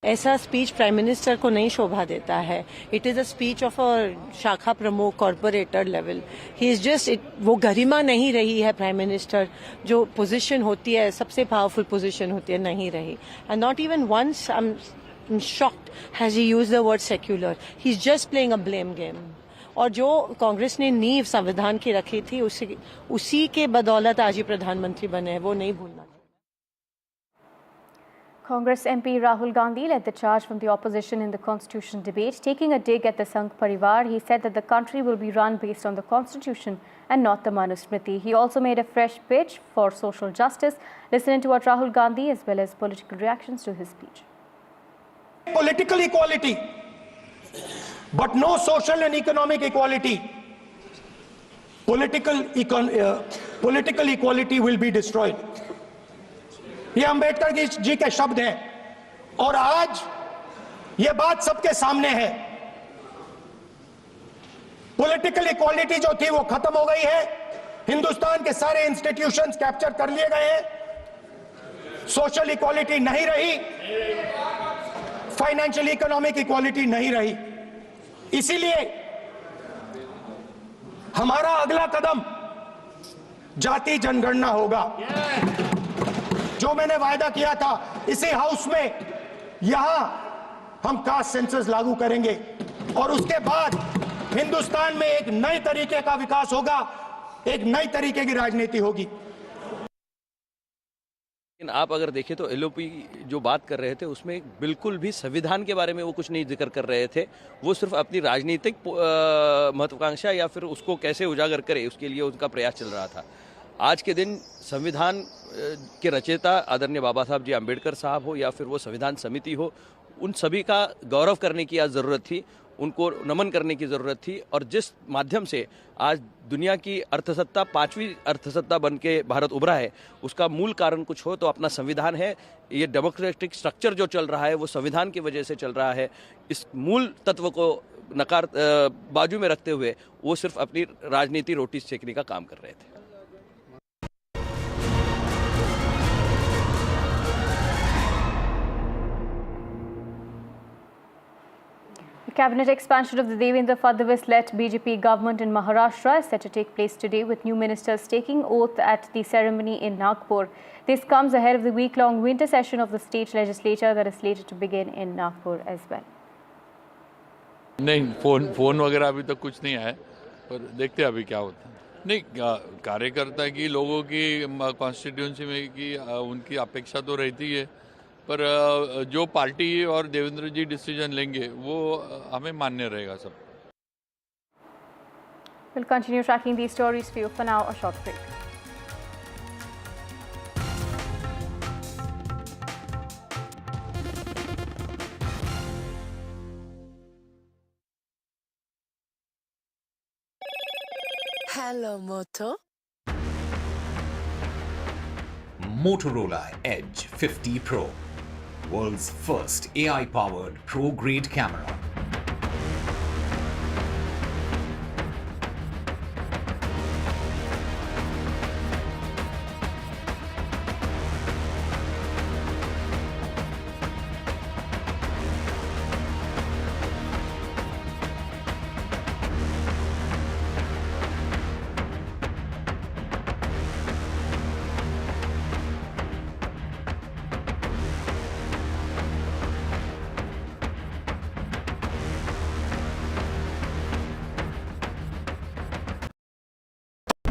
ऐसा speech prime minister को नहीं शोभा देता है. It is a speech of a शाखा प्रमुख corporator level. He is just, वो गरिमा नहीं रही है प्राइम मिनिस्टर. जो पोजीशन होती है, सबसे पावरफुल पोजीशन होती है, नहीं रही. And not even once I am shocked has he used the word secular. He is just playing a blame game. और जो कांग्रेस ने नींव संविधान की रखी थी, उसी के बदौलत आज ही प्रधानमंत्री बने हैं, वो नहीं भूलना. Congress MP Rahul Gandhi led the charge from the opposition in the Constitution debate, taking a dig at the Sangh Parivar. He said that the country will be run based on the Constitution and not the Manusmriti. He also made a fresh pitch for social justice. Listening to what Rahul Gandhi as well as political reactions to his speech. Political equality, but no social and economic equality. Political equality will be destroyed. ये अंबेडकर जी के शब्द हैं, और आज ये बात सबके सामने है पॉलिटिकल इक्वालिटी जो थी वो खत्म हो गई है। हिंदुस्तान के सारे इंस्टीट्यूशंस कैप्चर कर लिए गए हैं। सोशल इक्वालिटी नहीं रही, फाइनेंशियल इकोनॉमिक इक्वालिटी नहीं रही। इसीलिए हमारा अगला कदम जाति जनगणना होगा। जो मैंने वायदा किया था इसी हाउस में, यहां हम कास्ट सेंसस लागू करेंगे और उसके बाद हिंदुस्तान में एक नए तरीके का विकास होगा, एक नई तरीके की राजनीति होगी। लेकिन आप अगर देखें तो एलओपी जो बात कर रहे थे उसमें बिल्कुल भी संविधान के बारे में वो कुछ नहीं जिक्र कर रहे थे। वो सिर्फ अपनी राजनीतिक महत्वाकांक्षा या फिर उसको कैसे उजागर करे उसके लिए उनका प्रयास चल रहा था। आज के दिन संविधान के रचयिता आदरणीय बाबा साहब जी अम्बेडकर साहब हो या फिर वो संविधान समिति हो, उन सभी का गौरव करने की आज ज़रूरत थी, उनको नमन करने की ज़रूरत थी। और जिस माध्यम से आज दुनिया की अर्थसत्ता 5वीं अर्थसत्ता बन के भारत उभरा है, उसका मूल कारण कुछ हो तो अपना संविधान है। ये डेमोक्रेटिक स्ट्रक्चर जो चल रहा है वो संविधान की वजह से चल रहा है। इस मूल तत्व को बाजू में रखते हुए वो सिर्फ अपनी राजनीति रोटी सेकने का काम कर रहे थे। Cabinet expansion of the Devendra Fadnavis-led BJP government in Maharashtra is set to take place today, with new ministers taking oath at the ceremony in Nagpur. This comes ahead of the week-long winter session of the state legislature that is slated to begin in Nagpur as well. नहीं, phone वगैरह अभी तक कुछ नहीं आया, पर देखते हैं अभी क्या होता है। नहीं, कार्यकर्ता की, लोगों की, कॉन्स्टिट्यूंसी में की उनकी अपेक्षा तो रहती है, पर जो पार्टी और देवेंद्र जी डिसीजन लेंगे वो हमें मान्य रहेगा सब। We'll continue tracking these stories for you. For now, a short break. Hello, Moto. Motorola Edge 50 Pro. World's first AI-powered pro-grade camera.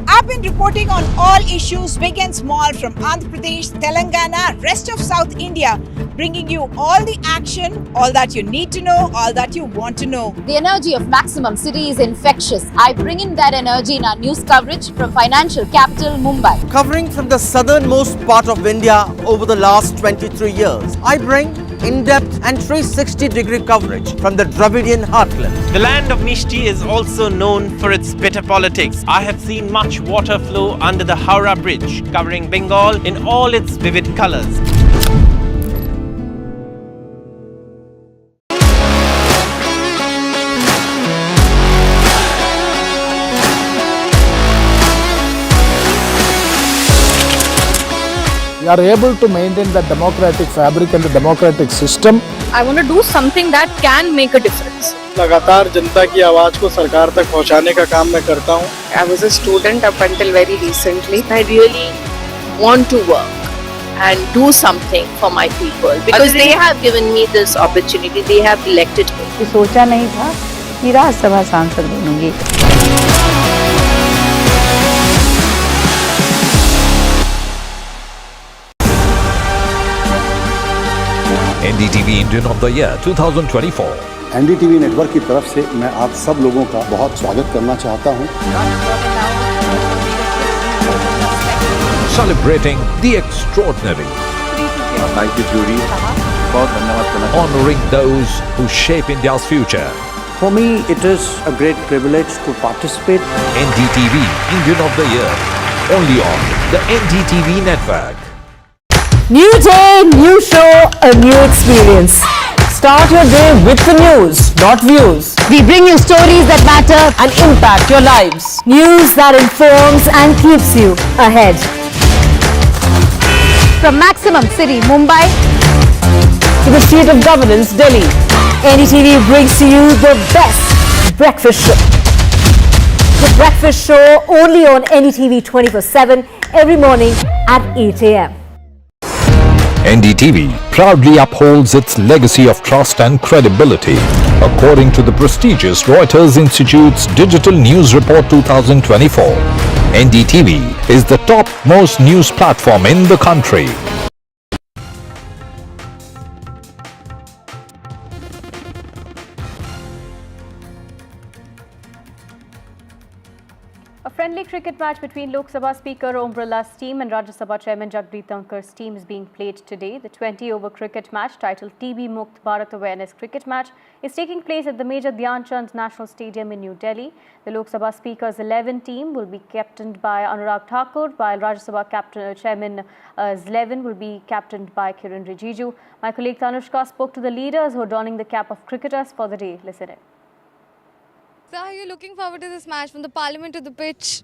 I've been reporting on all issues big and small from Andhra Pradesh, Telangana, rest of South India, bringing you all the action, all that you need to know, all that you want to know. The energy of Maximum City is infectious. I bring in that energy in our news coverage from financial capital Mumbai. Covering from the southernmost part of India over the last 23 years, I bring in-depth and 360-degree coverage from the Dravidian heartland. The land of Mishti is also known for its bitter politics. I have seen much water flow under the Howrah Bridge, covering Bengal in all its vivid colors. We are able to maintain the democratic fabric and the democratic system. I want to do something that can make a difference. लगातार जनता की आवाज को सरकार तक पहुंचाने का काम मैं करता हूं। I was a student up until very recently. I really want to work and do something for my people because they have given me this opportunity. They have elected me. सोचा नहीं था कि राज्यसभा सांसद बनूंगी। NDTV Indian of the Year 2024. NDTV network की तरफ से मैं आप सब लोगों का बहुत स्वागत करना चाहता हूं। Celebrating the extraordinary. Thank you, jury. बहुत धन्यवाद करना चाहता हूं। Honoring those who shape India's future. For me, it is a great privilege to participate. NDTV Indian of the Year. Only on the NDTV network. New day, new show, a new experience. Start your day with the news, not views. We bring you stories that matter and impact your lives. News that informs and keeps you ahead. From maximum city, Mumbai, To the state of governance, Delhi, NDTV brings to you the best breakfast show. The breakfast show only on NDTV 24/7 every morning at 8 a.m. NDTV proudly upholds its legacy of trust and credibility. According to the prestigious Reuters Institute's Digital News Report 2024, NDTV is the top-most news platform in the country. A friendly cricket match between Lok Sabha Speaker Om Birla's team and Rajya Sabha Chairman Jagpreet Dhankar's team is being played today. The 20-over cricket match, titled TB Mukt Bharat Awareness Cricket Match, is taking place at the Major Dhyan Chand National Stadium in New Delhi. The Lok Sabha Speaker's 11 team will be captained by Anurag Thakur, while Rajya Sabha Chairman's 11 will be captained by Kiran Rijiju. My colleague Tanushka spoke to the leaders who are donning the cap of cricketers for the day. Listen in. So are you looking forward to this match, from the parliament to the pitch?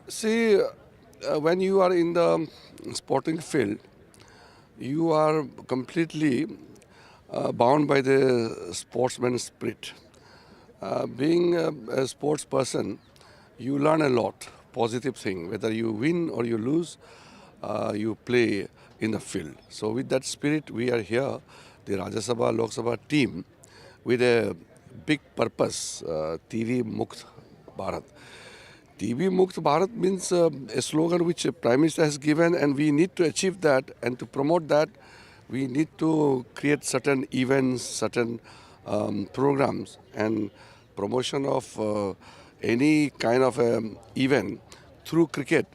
See, when you are in the sporting field, you are completely bound by the sportsman spirit. Being a sports person, you learn a lot, positive thing. Whether you win or you lose, you play in the field. So with that spirit, we are here, the Rajya Sabha, Lok Sabha team, with a big purpose, TV Mukt Bharat. TV Mukt Bharat means a slogan which Prime Minister has given, and we need to achieve that. And to promote that, we need to create certain events, certain programs, and promotion of any kind of event through cricket,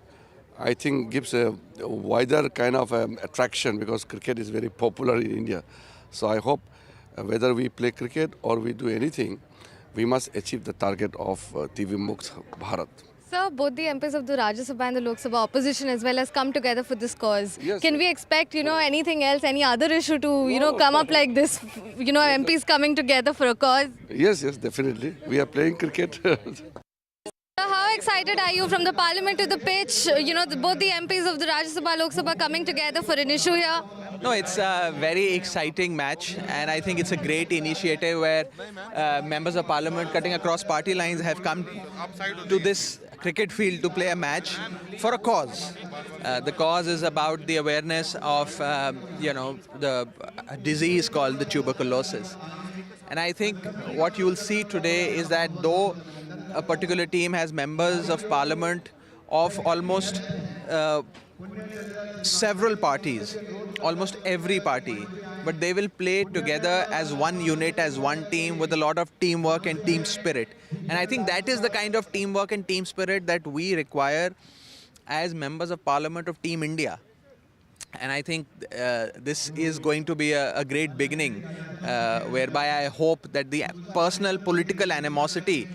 I think gives a wider kind of attraction, because cricket is very popular in India. So I hope whether we play cricket or we do anything, we must achieve the target of TV Mukt Bharat. Sir, both the MPs of the Rajya Sabha and the Lok Sabha opposition as well has come together for this cause. Yes, Can we expect, anything else, any other issue to, come up like this, MPs coming together for a cause? Yes, definitely. We are playing cricket. How excited are you, from the parliament to the pitch, both the MPs of the Rajya Sabha, Lok Sabha coming together for an issue here? No, it's a very exciting match, and I think it's a great initiative where members of parliament cutting across party lines have come to this cricket field to play a match for a cause. The cause is about the awareness of, the disease called the tuberculosis. And I think what you will see today is that though a particular team has members of parliament of almost several parties, almost every party, but they will play together as one unit, as one team, with a lot of teamwork and team spirit. And I think that is the kind of teamwork and team spirit that we require as members of parliament of Team India. And I think this is going to be a great beginning, whereby I hope that the personal political animosity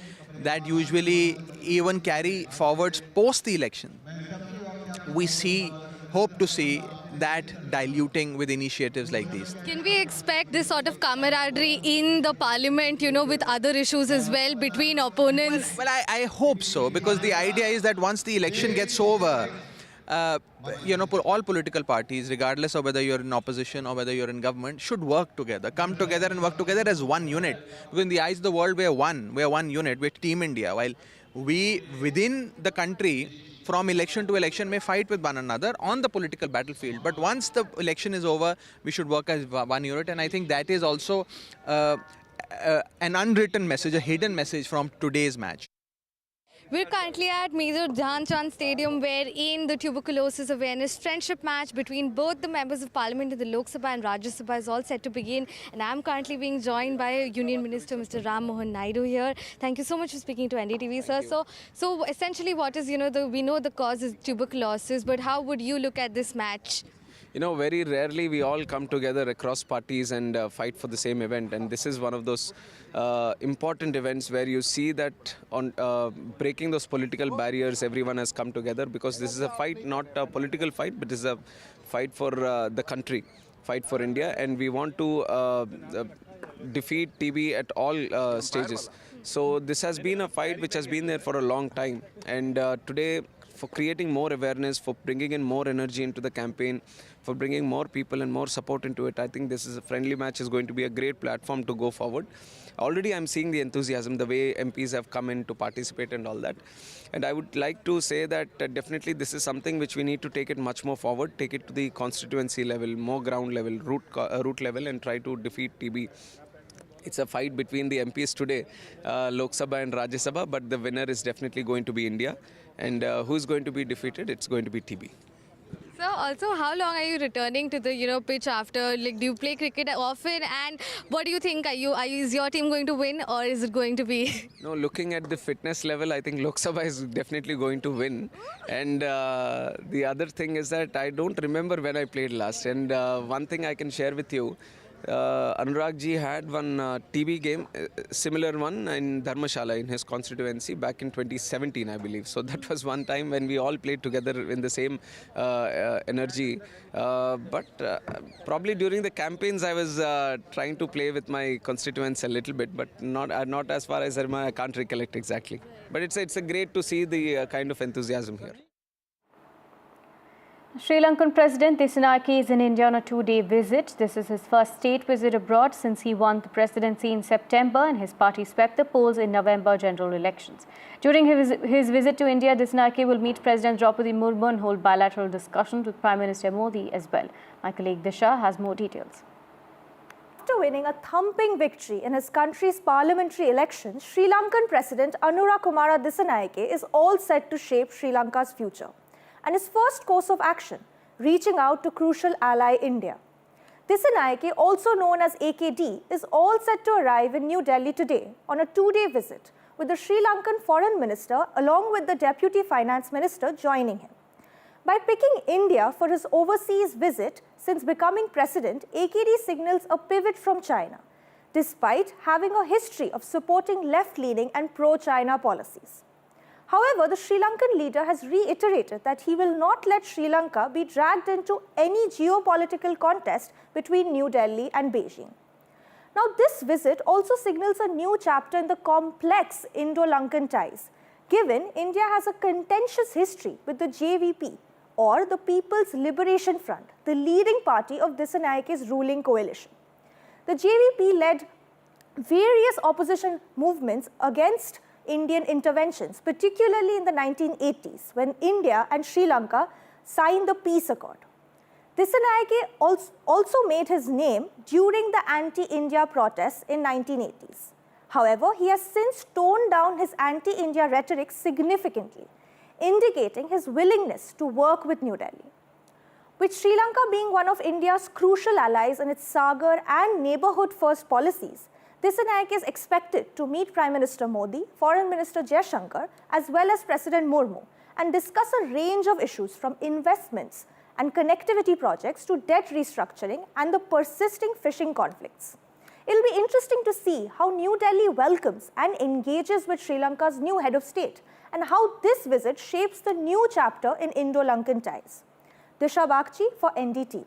that usually even carry forwards post the election, we hope to see that diluting with initiatives like these. Can we expect this sort of camaraderie in the parliament, with other issues as well, between opponents? Well, I hope so, because the idea is that once the election gets over, all political parties, regardless of whether you're in opposition or whether you're in government, should work together, come together and work together as one unit. Because in the eyes of the world, we're one unit, we're Team India. While we, within the country, from election to election, may fight with one another on the political battlefield. But once the election is over, we should work as one unit. And I think that is also an unwritten message, a hidden message from today's match. We're currently at Major Dhyan Chand Stadium, wherein the tuberculosis awareness friendship match between both the members of parliament in the Lok Sabha and Rajya Sabha is all set to begin. And I'm currently being joined by Union Minister Mr. Ram Mohan Naidu here. Thank you so much for speaking to NDTV, sir. So essentially, what is, we know the cause is tuberculosis, but how would you look at this match? Very rarely we all come together across parties and fight for the same event, and this is one of those important events where you see that on breaking those political barriers, everyone has come together, because this is a fight, not a political fight, but this is a fight for the country. fight for India, and we want to defeat TB at all stages. So this has been a fight which has been there for a long time, and today, for creating more awareness, for bringing in more energy into the campaign, for bringing more people and more support into it, I think this is a friendly match is going to be a great platform to go forward. Already I'm seeing the enthusiasm, the way MPs have come in to participate and all that. And I would like to say that definitely this is something which we need to take it much more forward, take it to the constituency level, more ground level, root level, and try to defeat TB. It's a fight between the MPs today, Lok Sabha and Rajya Sabha, but the winner is definitely going to be India. And who is going to be defeated? It's going to be TB. So also, how long are you returning to the pitch after? Like, do you play cricket often? And what do you think? Is your team going to win, or is it going to be? No, looking at the fitness level, I think Lok Sabha is definitely going to win. And the other thing is that I don't remember when I played last. And one thing I can share with you. Anurag ji had one TB game, similar one in Dharmashala in his constituency back in 2017, I believe. So that was one time when we all played together in the same energy. But probably during the campaigns, I was trying to play with my constituents a little bit, but not as far as I can't recollect exactly. But it's a great to see the kind of enthusiasm here. Sri Lankan President Dissanayake is in India on a 2-day visit. This is his first state visit abroad since he won the presidency in September and his party swept the polls in November general elections. During his visit to India, Dissanayake will meet President Draupadi Murmu and hold bilateral discussions with Prime Minister Modi as well. My colleague Disha has more details. After winning a thumping victory in his country's parliamentary elections, Sri Lankan President Anurakumara Dissanayake is all set to shape Sri Lanka's future. And his first course of action, reaching out to crucial ally India. Dissanayake, also known as AKD, is all set to arrive in New Delhi today on a 2-day visit, with the Sri Lankan Foreign Minister along with the Deputy Finance Minister joining him. By picking India for his overseas visit since becoming president, AKD signals a pivot from China, despite having a history of supporting left-leaning and pro-China policies. However, the Sri Lankan leader has reiterated that he will not let Sri Lanka be dragged into any geopolitical contest between New Delhi and Beijing. Now, this visit also signals a new chapter in the complex Indo-Lankan ties, given India has a contentious history with the JVP, or the People's Liberation Front, the leading party of Disanayake's ruling coalition. The JVP led various opposition movements against Indian interventions, particularly in the 1980s, when India and Sri Lanka signed the peace accord. Dissanayake also made his name during the anti-India protests in 1980s. However, he has since toned down his anti-India rhetoric significantly, indicating his willingness to work with New Delhi. With Sri Lanka being one of India's crucial allies in its Sagar and neighborhood-first policies, Dissanayake is expected to meet Prime Minister Modi, Foreign Minister Jaishankar, as well as President Murmu, and discuss a range of issues from investments and connectivity projects to debt restructuring and the persisting fishing conflicts. It will be interesting to see how New Delhi welcomes and engages with Sri Lanka's new head of state, and how this visit shapes the new chapter in Indo-Lankan ties. Disha Bagchi for NDTV.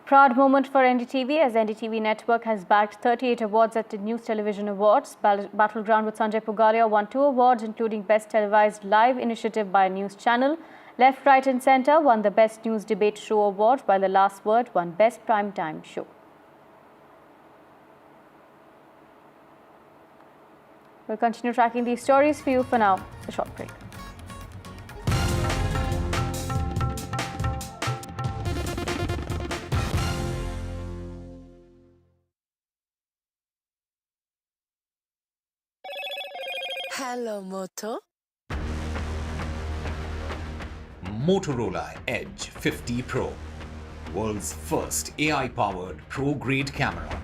Proud moment for NDTV as NDTV network has bagged 38 awards at the News Television Awards. Battleground with Sanjay Pugalia won 2 awards, including Best Televised Live Initiative by a News Channel. Left, Right and Centre won the Best News Debate Show award, while The Last Word won Best Primetime Show. We'll continue tracking these stories for you. For now, a short break. Hello, Moto. Motorola Edge 50 Pro, world's first AI-powered pro-grade camera.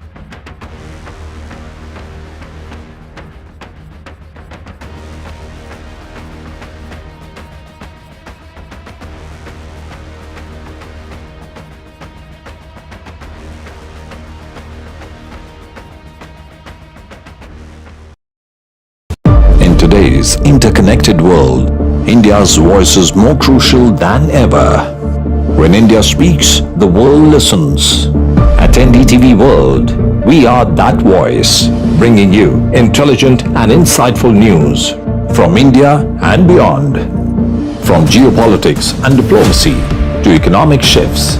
In today's interconnected world, India's voice is more crucial than ever. When India speaks, the world listens. At NDTV World, we are that voice, bringing you intelligent and insightful news from India and beyond. From geopolitics and diplomacy to economic shifts,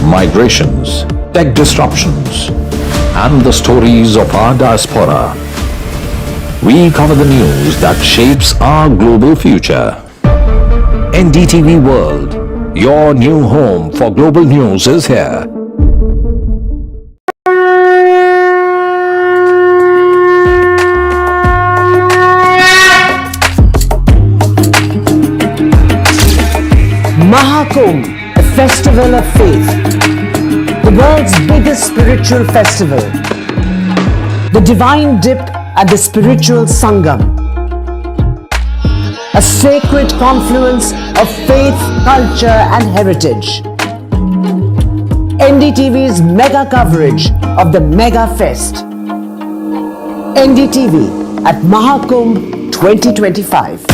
migrations, tech disruptions, and the stories of our diaspora. We cover the news that shapes our global future. NDTV World, your new home for global news is here. Mahakumbh, a festival of faith. The world's biggest spiritual festival. The divine dip at the spiritual Sangam. A sacred confluence of faith, culture and heritage. NDTV's mega coverage of the Mega Fest. NDTV at Mahakumbh 2025.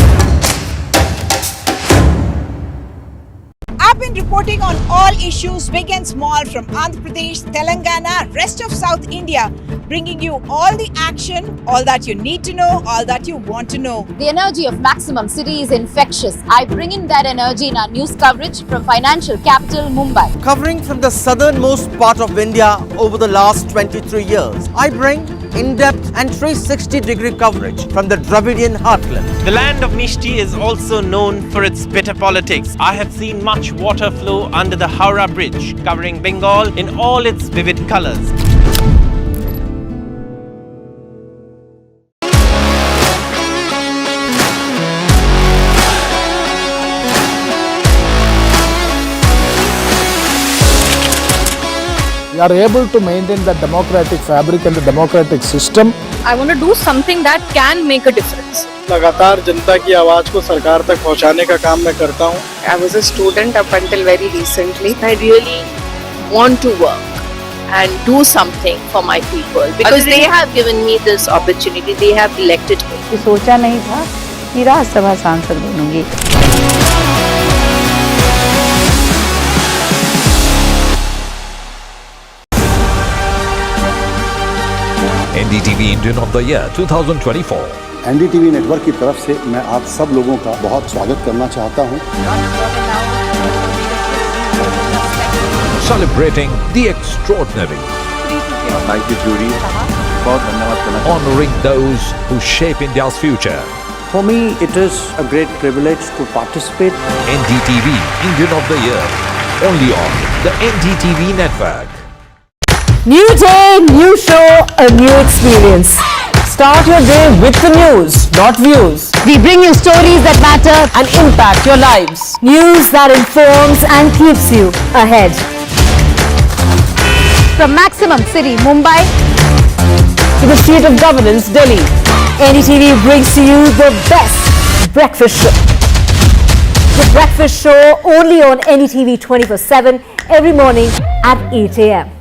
I've been reporting on all issues big and small from Andhra Pradesh, Telangana, rest of South India, bringing you all the action, all that you need to know, all that you want to know. The energy of Maximum City is infectious. I bring in that energy in our news coverage from financial capital Mumbai. Covering from the southernmost part of India over the last 23 years, I bring in-depth and 360-degree coverage from the Dravidian heartland. The land of Mishti is also known for its bitter politics. I have seen much water flow under the Howrah Bridge, covering Bengal in all its vivid colors. We are able to maintain the democratic fabric and the democratic system. I want to do something that can make a difference. लगातार जनता की आवाज को सरकार तक पहुंचाने का काम मैं करता हूं. I was a student up until very recently. I really want to work and do something for my people because they have given me this opportunity. They have elected me. सोचा नहीं था कि राज्यसभा सांसद बनूंगी. NDTV Indian of the Year 2024. NDTV network की तरफ से मैं आप सब लोगों का बहुत स्वागत करना चाहता हूं. Celebrating the extraordinary. Thank you, Judy. बहुत धन्यवाद करना. Honoring those who shape India's future. For me, it is a great privilege to participate. NDTV Indian of the Year. Only on the NDTV network. New day, new show, a new experience. Start your day with the news, not views. We bring you stories that matter and impact your lives. News that informs and keeps you ahead. From Maximum City, Mumbai, To the seat of governance, Delhi, NDTV brings to you the best breakfast show. The breakfast show only on NDTV 24/7 every morning at 8 a.m.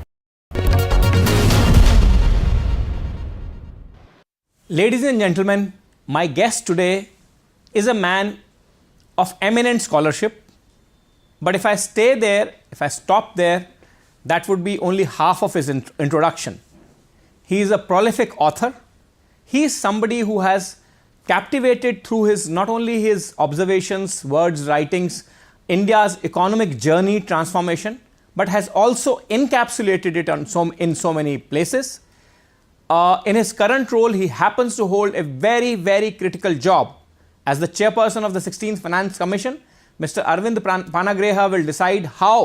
Ladies and gentlemen, my guest today is a man of eminent scholarship, but if I stay there, if I stop there, that would be only half of his introduction. He is a prolific author. He is somebody who has captivated through his not only his observations, words, writings, India's economic journey transformation, but has also encapsulated it in so many places. In his current role, he happens to hold a very, very critical job. As the chairperson of the 16th Finance Commission, Mr. Arvind Panagreha will decide how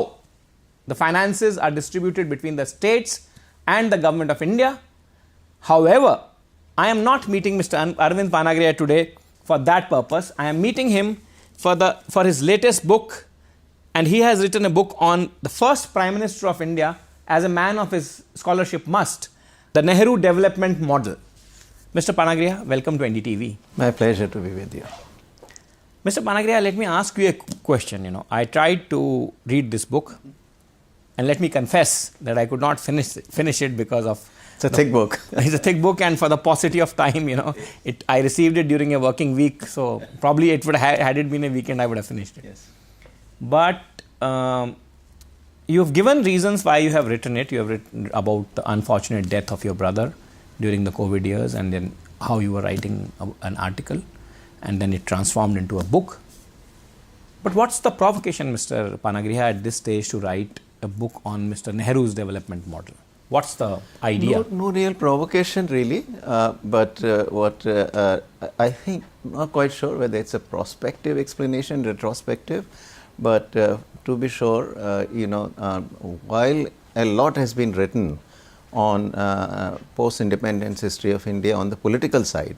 the finances are distributed between the states and the government of India. However, I am not meeting Mr. Arvind Panagreha today for that purpose. I am meeting him for his latest book, and he has written a book on the first Prime Minister of India as a man of his scholarship must. The Nehru Development Model. Mr. Panagreha, welcome to NDTV. My pleasure to be with you. Mr. Panagreha, let me ask you a question. I tried to read this book, and let me confess that I could not finish it because of... It's a thick book. It's a thick book, and for the paucity of time, I received it during a working week, so probably it would had it been a weekend, I would have finished it. Yes. But you have given reasons why you have written it. You have written about the unfortunate death of your brother during the COVID years, and then how you were writing an article, and then it transformed into a book. But what's the provocation, Mr. Panagriha, at this stage to write a book on Mr. Nehru's development model? What's the idea? No real provocation really, but what I think, not quite sure whether it's a prospective explanation, retrospective, but to be sure, while a lot has been written on post-independence history of India on the political side,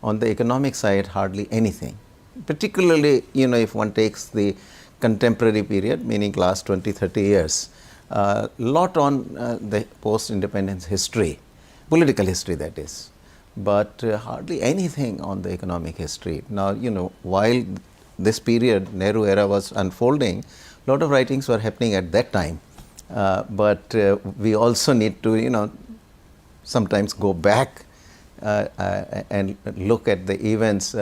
on the economic side, hardly anything. Particularly, if one takes the contemporary period, meaning last 20-30 years, lot on the post-independence history, political history that is, but hardly anything on the economic history. Now, while this period, Nehru era, was unfolding, a lot of writings were happening at that time, but we also need to, sometimes go back and look at the events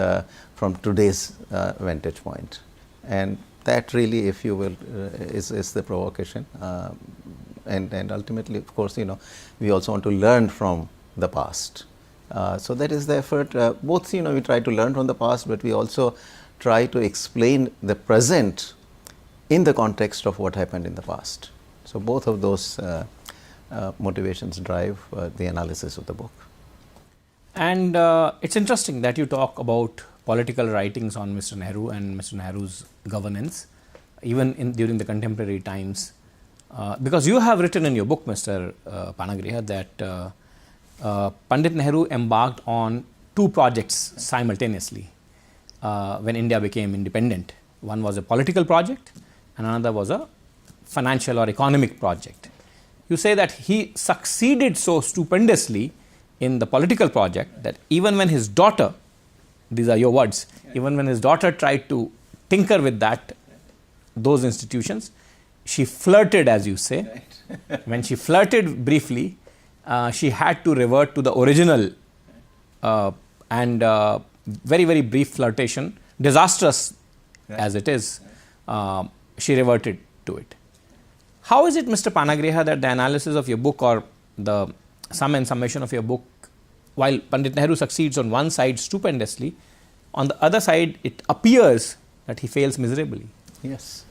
from today's vantage point. And that really, if you will, is the provocation. And ultimately, of course, we also want to learn from the past. So that is the effort. Both, we try to learn from the past, but we also try to explain the present in the context of what happened in the past. So both of those motivations drive the analysis of the book. And it's interesting that you talk about political writings on Mr. Nehru and Mr. Nehru's governance, even during the contemporary times, because you have written in your book, Mr. Panagriha, that Pandit Nehru embarked on two projects simultaneously when India became independent. One was a political project and another was a financial or economic project. You say that he succeeded so stupendously in the political project that even when his daughter, these are your words, even when his daughter tried to tinker with those institutions, she flirted, as you say. When she flirted briefly, she had to revert to the original and very, very brief flirtation, disastrous as it is, she reverted to it. How is it, Mr. Panagriha, that the analysis of your book, or the sum and summation of your book, while Pandit Nehru succeeds on one side stupendously, on the other side it appears that he fails miserably? Yes.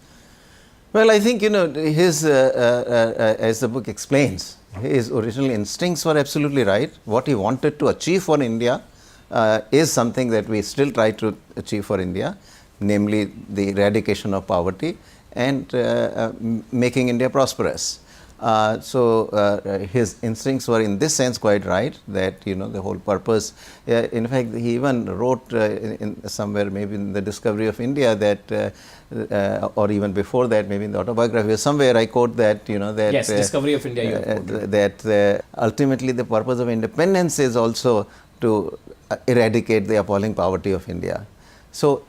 Well, I think, his, as the book explains, his original instincts were absolutely right. What he wanted to achieve for India is something that we still try to achieve for India, namely the eradication of poverty and making India prosperous. So his instincts were in this sense quite right, that the whole purpose, in fact he even wrote in somewhere, maybe in the Discovery of India, that or even before that, maybe in the autobiography or somewhere, I quote that that yes, Discovery of India, you quoted. That ultimately the purpose of independence is also to eradicate the appalling poverty of India. So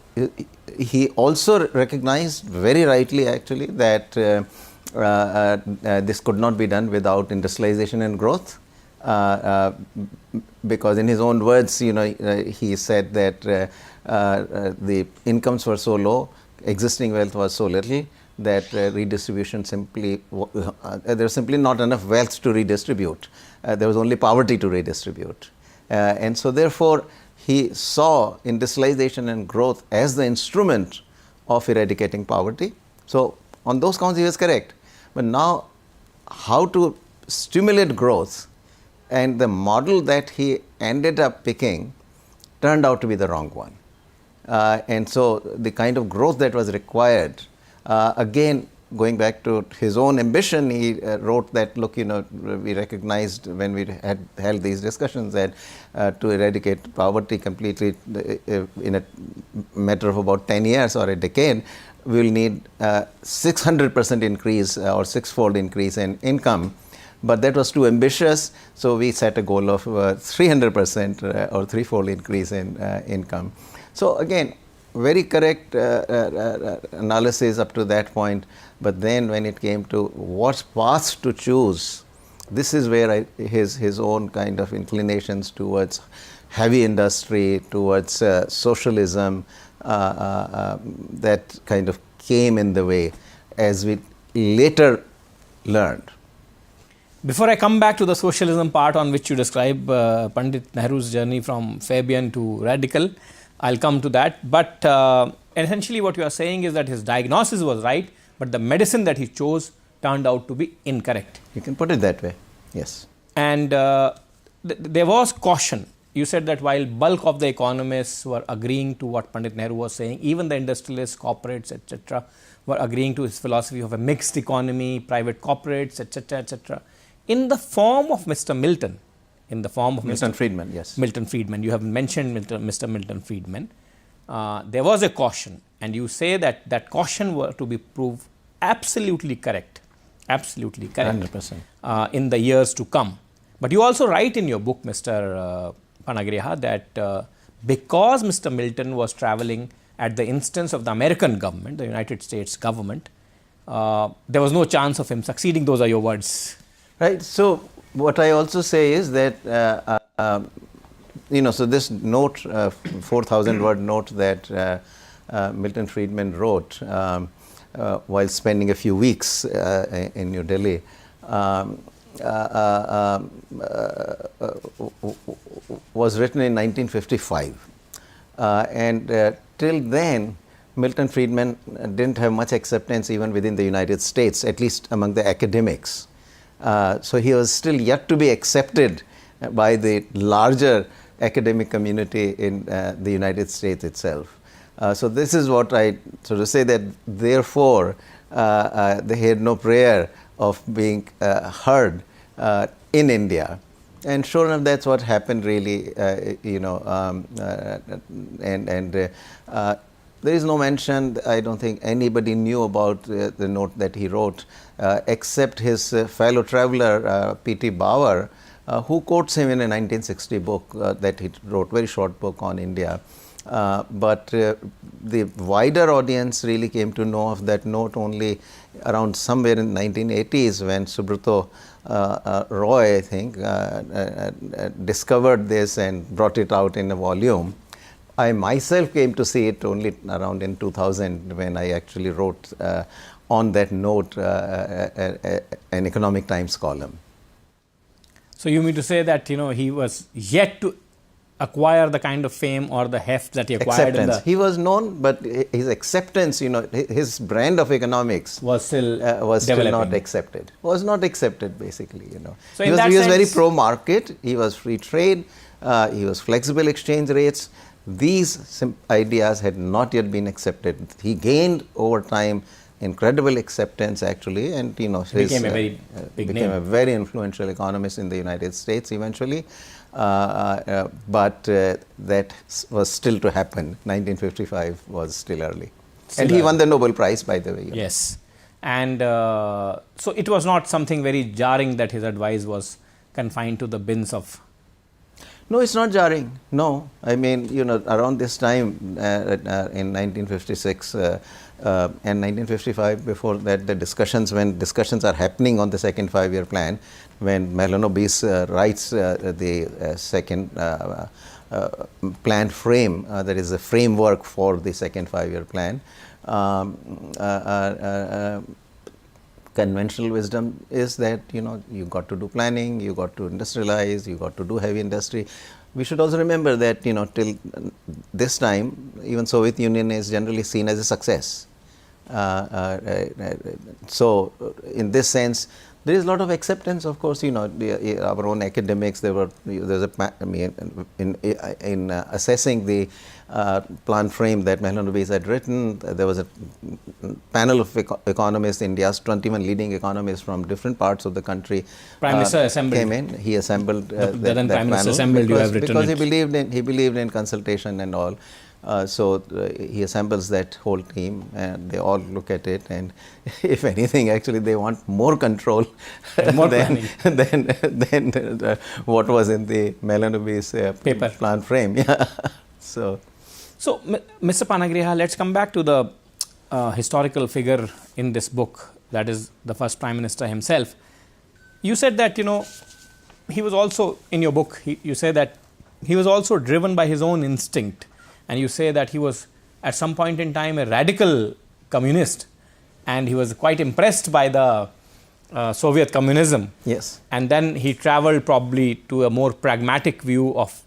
he also recognized very rightly actually that this could not be done without industrialization and growth, because in his own words, he said that the incomes were so low, existing wealth was so little, that redistribution simply, there was simply not enough wealth to redistribute. There was only poverty to redistribute. And so therefore, he saw industrialization and growth as the instrument of eradicating poverty. So on those counts, he was correct. But now, how to stimulate growth, and the model that he ended up picking turned out to be the wrong one. And so the kind of growth that was required, again, going back to his own ambition, he wrote that, look, we recognized when we had held these discussions that to eradicate poverty completely in a matter of about 10 years or a decade, we will need 600% increase or six-fold increase in income. But that was too ambitious, so we set a goal of 300% or threefold increase in income. So again, very correct analysis up to that point, but then when it came to what path to choose, this is where his own kind of inclinations towards heavy industry, towards socialism, that kind of came in the way, as we later learned. Before I come back to the socialism part on which you describe Pandit Nehru's journey from Fabian to radical, I'll come to that. But essentially what you are saying is that his diagnosis was right, but the medicine that he chose turned out to be incorrect. You can put it that way, yes. And there was caution. You said that while bulk of the economists were agreeing to what Pandit Nehru was saying, even the industrialists, corporates, etc., were agreeing to his philosophy of a mixed economy, private corporates, etc., etc. In the form of Mr. Milton, Milton Friedman, yes. Milton Friedman, you have mentioned Mr. Milton Friedman. There was a caution, and you say that that caution were to be proved absolutely correct, 100%. In the years to come. But you also write in your book, Mr. Panagriha, that because Mr. Milton was traveling at the instance of the American government, the United States government, there was no chance of him succeeding. Those are your words. Right. So what I also say is that, so this note, 4,000 word note that Milton Friedman wrote while spending a few weeks in New Delhi, was written in 1955. And till then, Milton Friedman didn't have much acceptance even within the United States, at least among the academics. So he was still yet to be accepted by the larger academic community in the United States itself. So this is what I sort of say, that therefore they had no prayer of being heard in India. And sure enough, that's what happened really, there is no mention, I don't think anybody knew about the note that he wrote, except his fellow traveler, P.T. Bauer, who quotes him in a 1960 book that he wrote, very short book on India. But the wider audience really came to know of that note only around somewhere in the 1980s, when Subrata Roy, I think, discovered this and brought it out in a volume. I myself came to see it only around in 2000, when I actually wrote on that note an Economic Times column. So you mean to say that he was yet to acquire the kind of fame or the heft that he acquired? He was known, but his acceptance, his brand of economics was still not accepted. Was not accepted, basically. So he was very pro-market. He was free trade. He was flexible exchange rates. These ideas had not yet been accepted. He gained over time incredible acceptance, actually, and became a very big name. A very influential economist in the United States eventually. But that was still to happen. 1955 was still early. And he won the Nobel Prize, by the way. Yes. And so it was not something very jarring that his advice was confined to the bins of... No, it's not jarring. No. I mean, around this time in 1956 and 1955, before that, when discussions are happening on the second 5-year plan, when Mahalanobis writes the second plan frame, that is a framework for the second 5-year plan, conventional wisdom is that you got to do planning, you got to industrialize, you got to do heavy industry. We should also remember that till this time, even Soviet Union is generally seen as a success. So in this sense, there is a lot of acceptance, of course. Our own academics, in assessing the plan frame that Mahalanobis had written, there was a panel of economists, India's 21 leading economists from different parts of the country. Prime Minister assembled. Came in. He assembled that Prime panel Minister assembled, because he believed in consultation and all. So he assembles that whole team, and they all look at it, and if anything, actually they want more control than what was in the Mahalanobis paper plan frame. Yeah. So Mr. Panagriha, let's come back to the historical figure in this book, that is the first Prime Minister himself. You said that he was also, in your book, you say that he was also driven by his own instinct. And you say that he was at some point in time a radical communist, and he was quite impressed by the Soviet communism. Yes. And then he traveled probably to a more pragmatic view of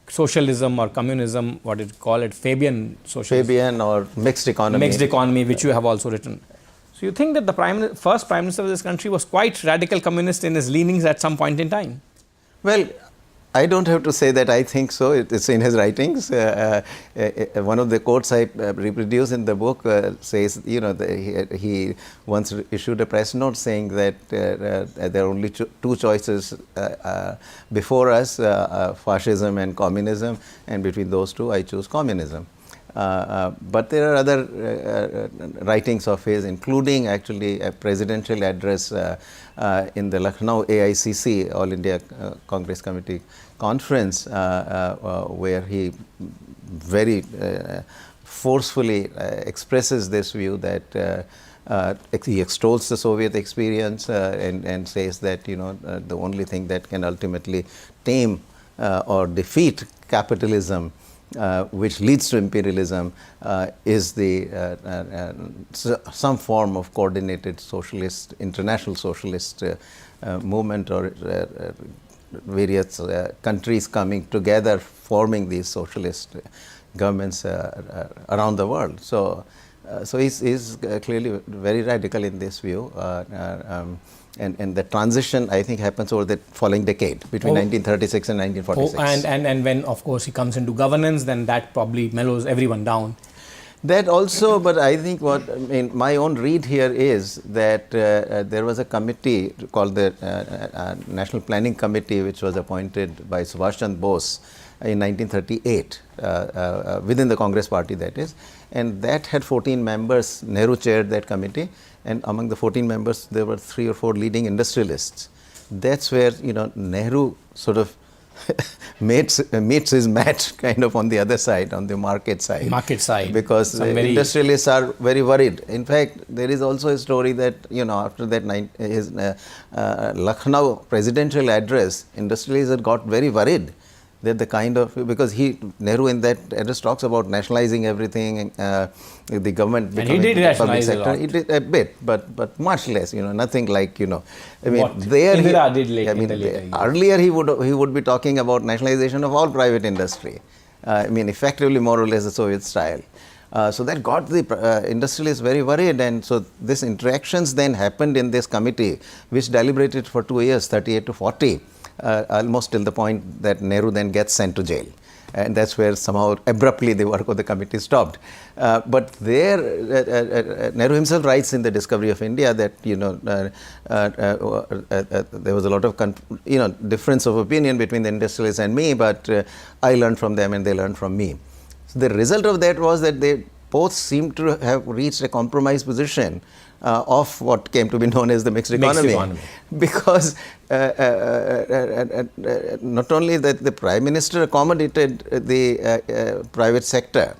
socialism or communism, what did you call it, Fabian socialism. Fabian or mixed economy. Mixed economy, which you have also written. So you think that the first Prime Minister of this country was quite radical communist in his leanings at some point in time? Well, I don't have to say that I think so. It's in his writings. One of the quotes I reproduce in the book says, you know, he once issued a press note saying that there are only two choices before us, fascism and communism, and between those two I choose communism. But there are other writings of his, including actually a presidential address in the Lucknow AICC, All India Congress Committee conference, where he very forcefully expresses this view that he extols the Soviet experience and says that, you know, the only thing that can ultimately tame or defeat capitalism, which leads to imperialism, is some form of coordinated socialist, international socialist movement, or various countries coming together forming these socialist governments around the world. So he's clearly very radical in this view. And the transition, I think, happens over the following decade between 1936 and 1946. And when, of course, he comes into governance, then that probably mellows everyone down. That also, but I think my own read here is that there was a committee called the National Planning Committee, which was appointed by Subhash Chandra Bose in 1938, within the Congress party, that is, and that had 14 members. Nehru chaired that committee, and among the 14 members there were 3 or 4 leading industrialists. That's where, you know, Nehru sort of meets his match kind of on the other side, on the market side. Because industrialists are very worried. In fact, there is also a story that, you know, after that his Lucknow presidential address, industrialists had got very worried that the kind of, because Nehru in that address talks about nationalizing everything, the government and he did nationalize sector. a lot. He did a bit, but much less, you know, nothing like, you know, I mean, what there Indira did late, in the later years. Earlier he would be talking about nationalization of all private industry. I mean, effectively more or less the Soviet style. So that got the industrialists very worried, and so these interactions then happened in this committee, which deliberated for 2 years, 38 to 40. Almost till the point that Nehru then gets sent to jail, and that's where somehow abruptly the work of the committee stopped. But there, Nehru himself writes in the Discovery of India that, you know, there was a lot of difference of opinion between the industrialists and me, but I learned from them and they learned from me. So the result of that was that they both seemed to have reached a compromise position of what came to be known as the mixed economy. Because not only that the Prime Minister accommodated the private sector,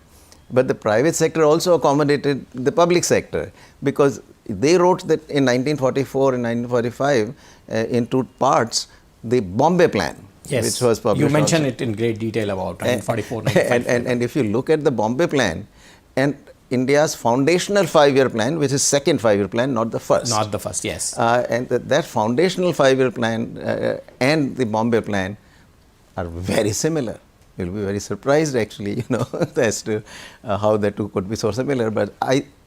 but the private sector also accommodated the public sector, because they wrote that in 1944 and 1945 in 2 parts the Bombay Plan. Yes, which was published. You mentioned it in great detail about 1944, 1945. And if you look at the Bombay Plan and India's foundational 5-year plan, which is second 5-year plan, not the first. Not the first, yes. And that foundational 5-year plan and the Bombay plan are very similar. You'll be very surprised, actually, you know, as to how the two could be so similar. But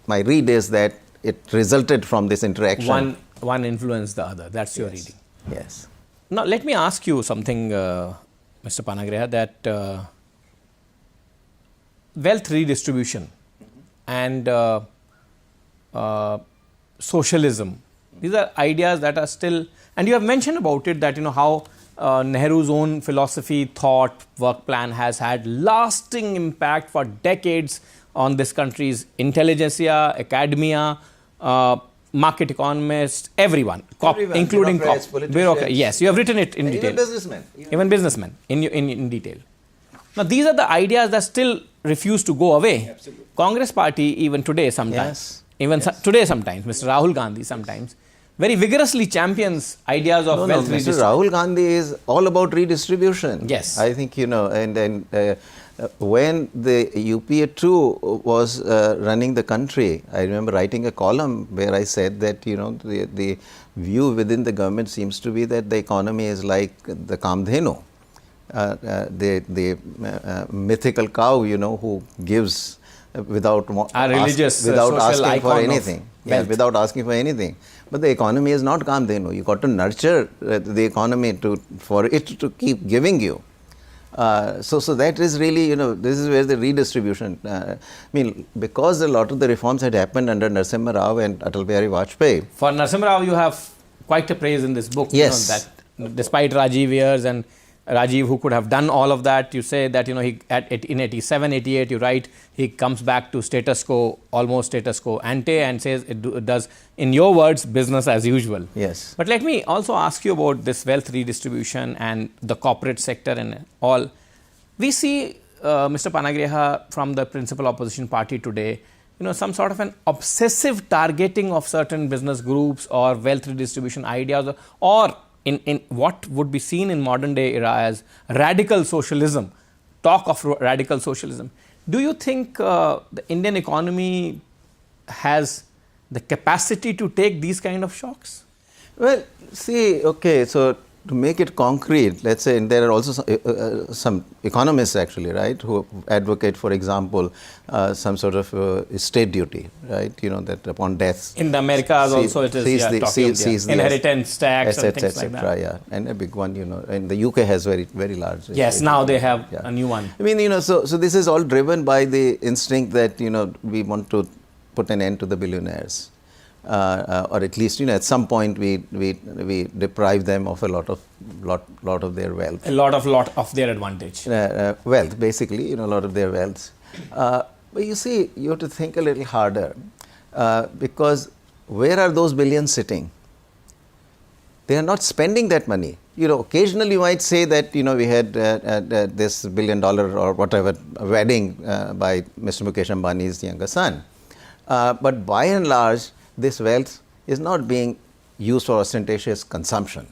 my read is that it resulted from this interaction. One influenced the other. That's your reading. Yes. Now, let me ask you something, Mr. Panagriha, that wealth redistribution and socialism, these are ideas that are still, and you have mentioned about it, that, you know, how Nehru's own philosophy, thought, work plan has had lasting impact for decades on this country's intelligentsia, academia, market economists, everyone, including bureaucrats. Yes, you have written it in detail. Even businessmen in detail. Now, these are the ideas that still refuse to go away. Absolutely. Congress party, even today sometimes, today sometimes, Mr. Rahul Gandhi sometimes, very vigorously champions ideas of wealth redistribution. Mr. Rahul Gandhi is all about redistribution. Yes. I think, you know, and When the UPA 2 was running the country, I remember writing a column where I said that, you know, the view within the government seems to be that the economy is like the Kamdhenu, the mythical cow, you know, who gives without asking for anything. Yeah, without asking for anything. But the economy is not Kamdhenu. You got to nurture the economy for it to keep giving you. So that is really, you know, this is where the redistribution, I mean, because a lot of the reforms had happened under Narasimha Rao and Atal Bihari Vajpayee. For Narasimha Rao, you have quite a praise in this book. Yes. You know, that despite Rajiv years and Rajiv, who could have done all of that, you say that, you know, in 87, 88, you write, he comes back to status quo, almost status quo ante, and says it does, in your words, business as usual. Yes. But let me also ask you about this wealth redistribution and the corporate sector and all. We see Mr. Panagriha from the principal opposition party today, you know, some sort of an obsessive targeting of certain business groups or wealth redistribution ideas, or in what would be seen in modern day era as radical socialism, talk of radical socialism. Do you think the Indian economy has the capacity to take these kind of shocks? Well, see, okay, so to make it concrete, let's say, and there are also some economists actually, right, who advocate, for example, some sort of state duty, right, you know, that upon death. In the Americas also it is inheritance tax and things like that. Yeah, and a big one, you know, and the UK has very, very large. Yes, now they have a new one. I mean, you know, so this is all driven by the instinct that, you know, we want to put an end to the billionaires. Or at least, you know, at some point we deprive them of a lot of their wealth. A lot of their advantage. Wealth, basically, you know, a lot of their wealth. But you see, you have to think a little harder, because where are those billions sitting? They are not spending that money. You know, occasionally you might say that, you know, we had this $1 billion or whatever wedding by Mr. Mukesh Ambani's younger son. But by and large, this wealth is not being used for ostentatious consumption.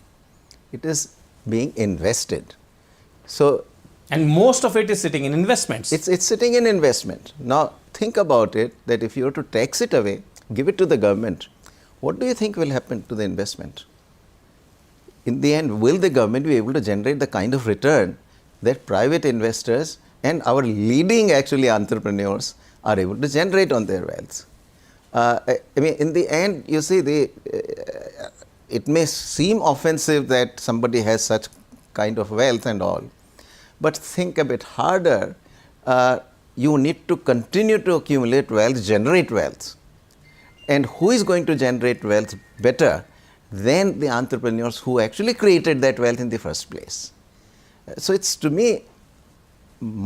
It is being invested. So, and most of it is sitting in investments. It's sitting in investment. Now, think about it, that if you were to tax it away, give it to the government, what do you think will happen to the investment? In the end, will the government be able to generate the kind of return that private investors and our leading actually entrepreneurs are able to generate on their wealth? I mean, in the end, you see, it may seem offensive that somebody has such kind of wealth and all, but think a bit harder. You need to continue to accumulate wealth, generate wealth. And who is going to generate wealth better than the entrepreneurs who actually created that wealth in the first place? So it's, to me, much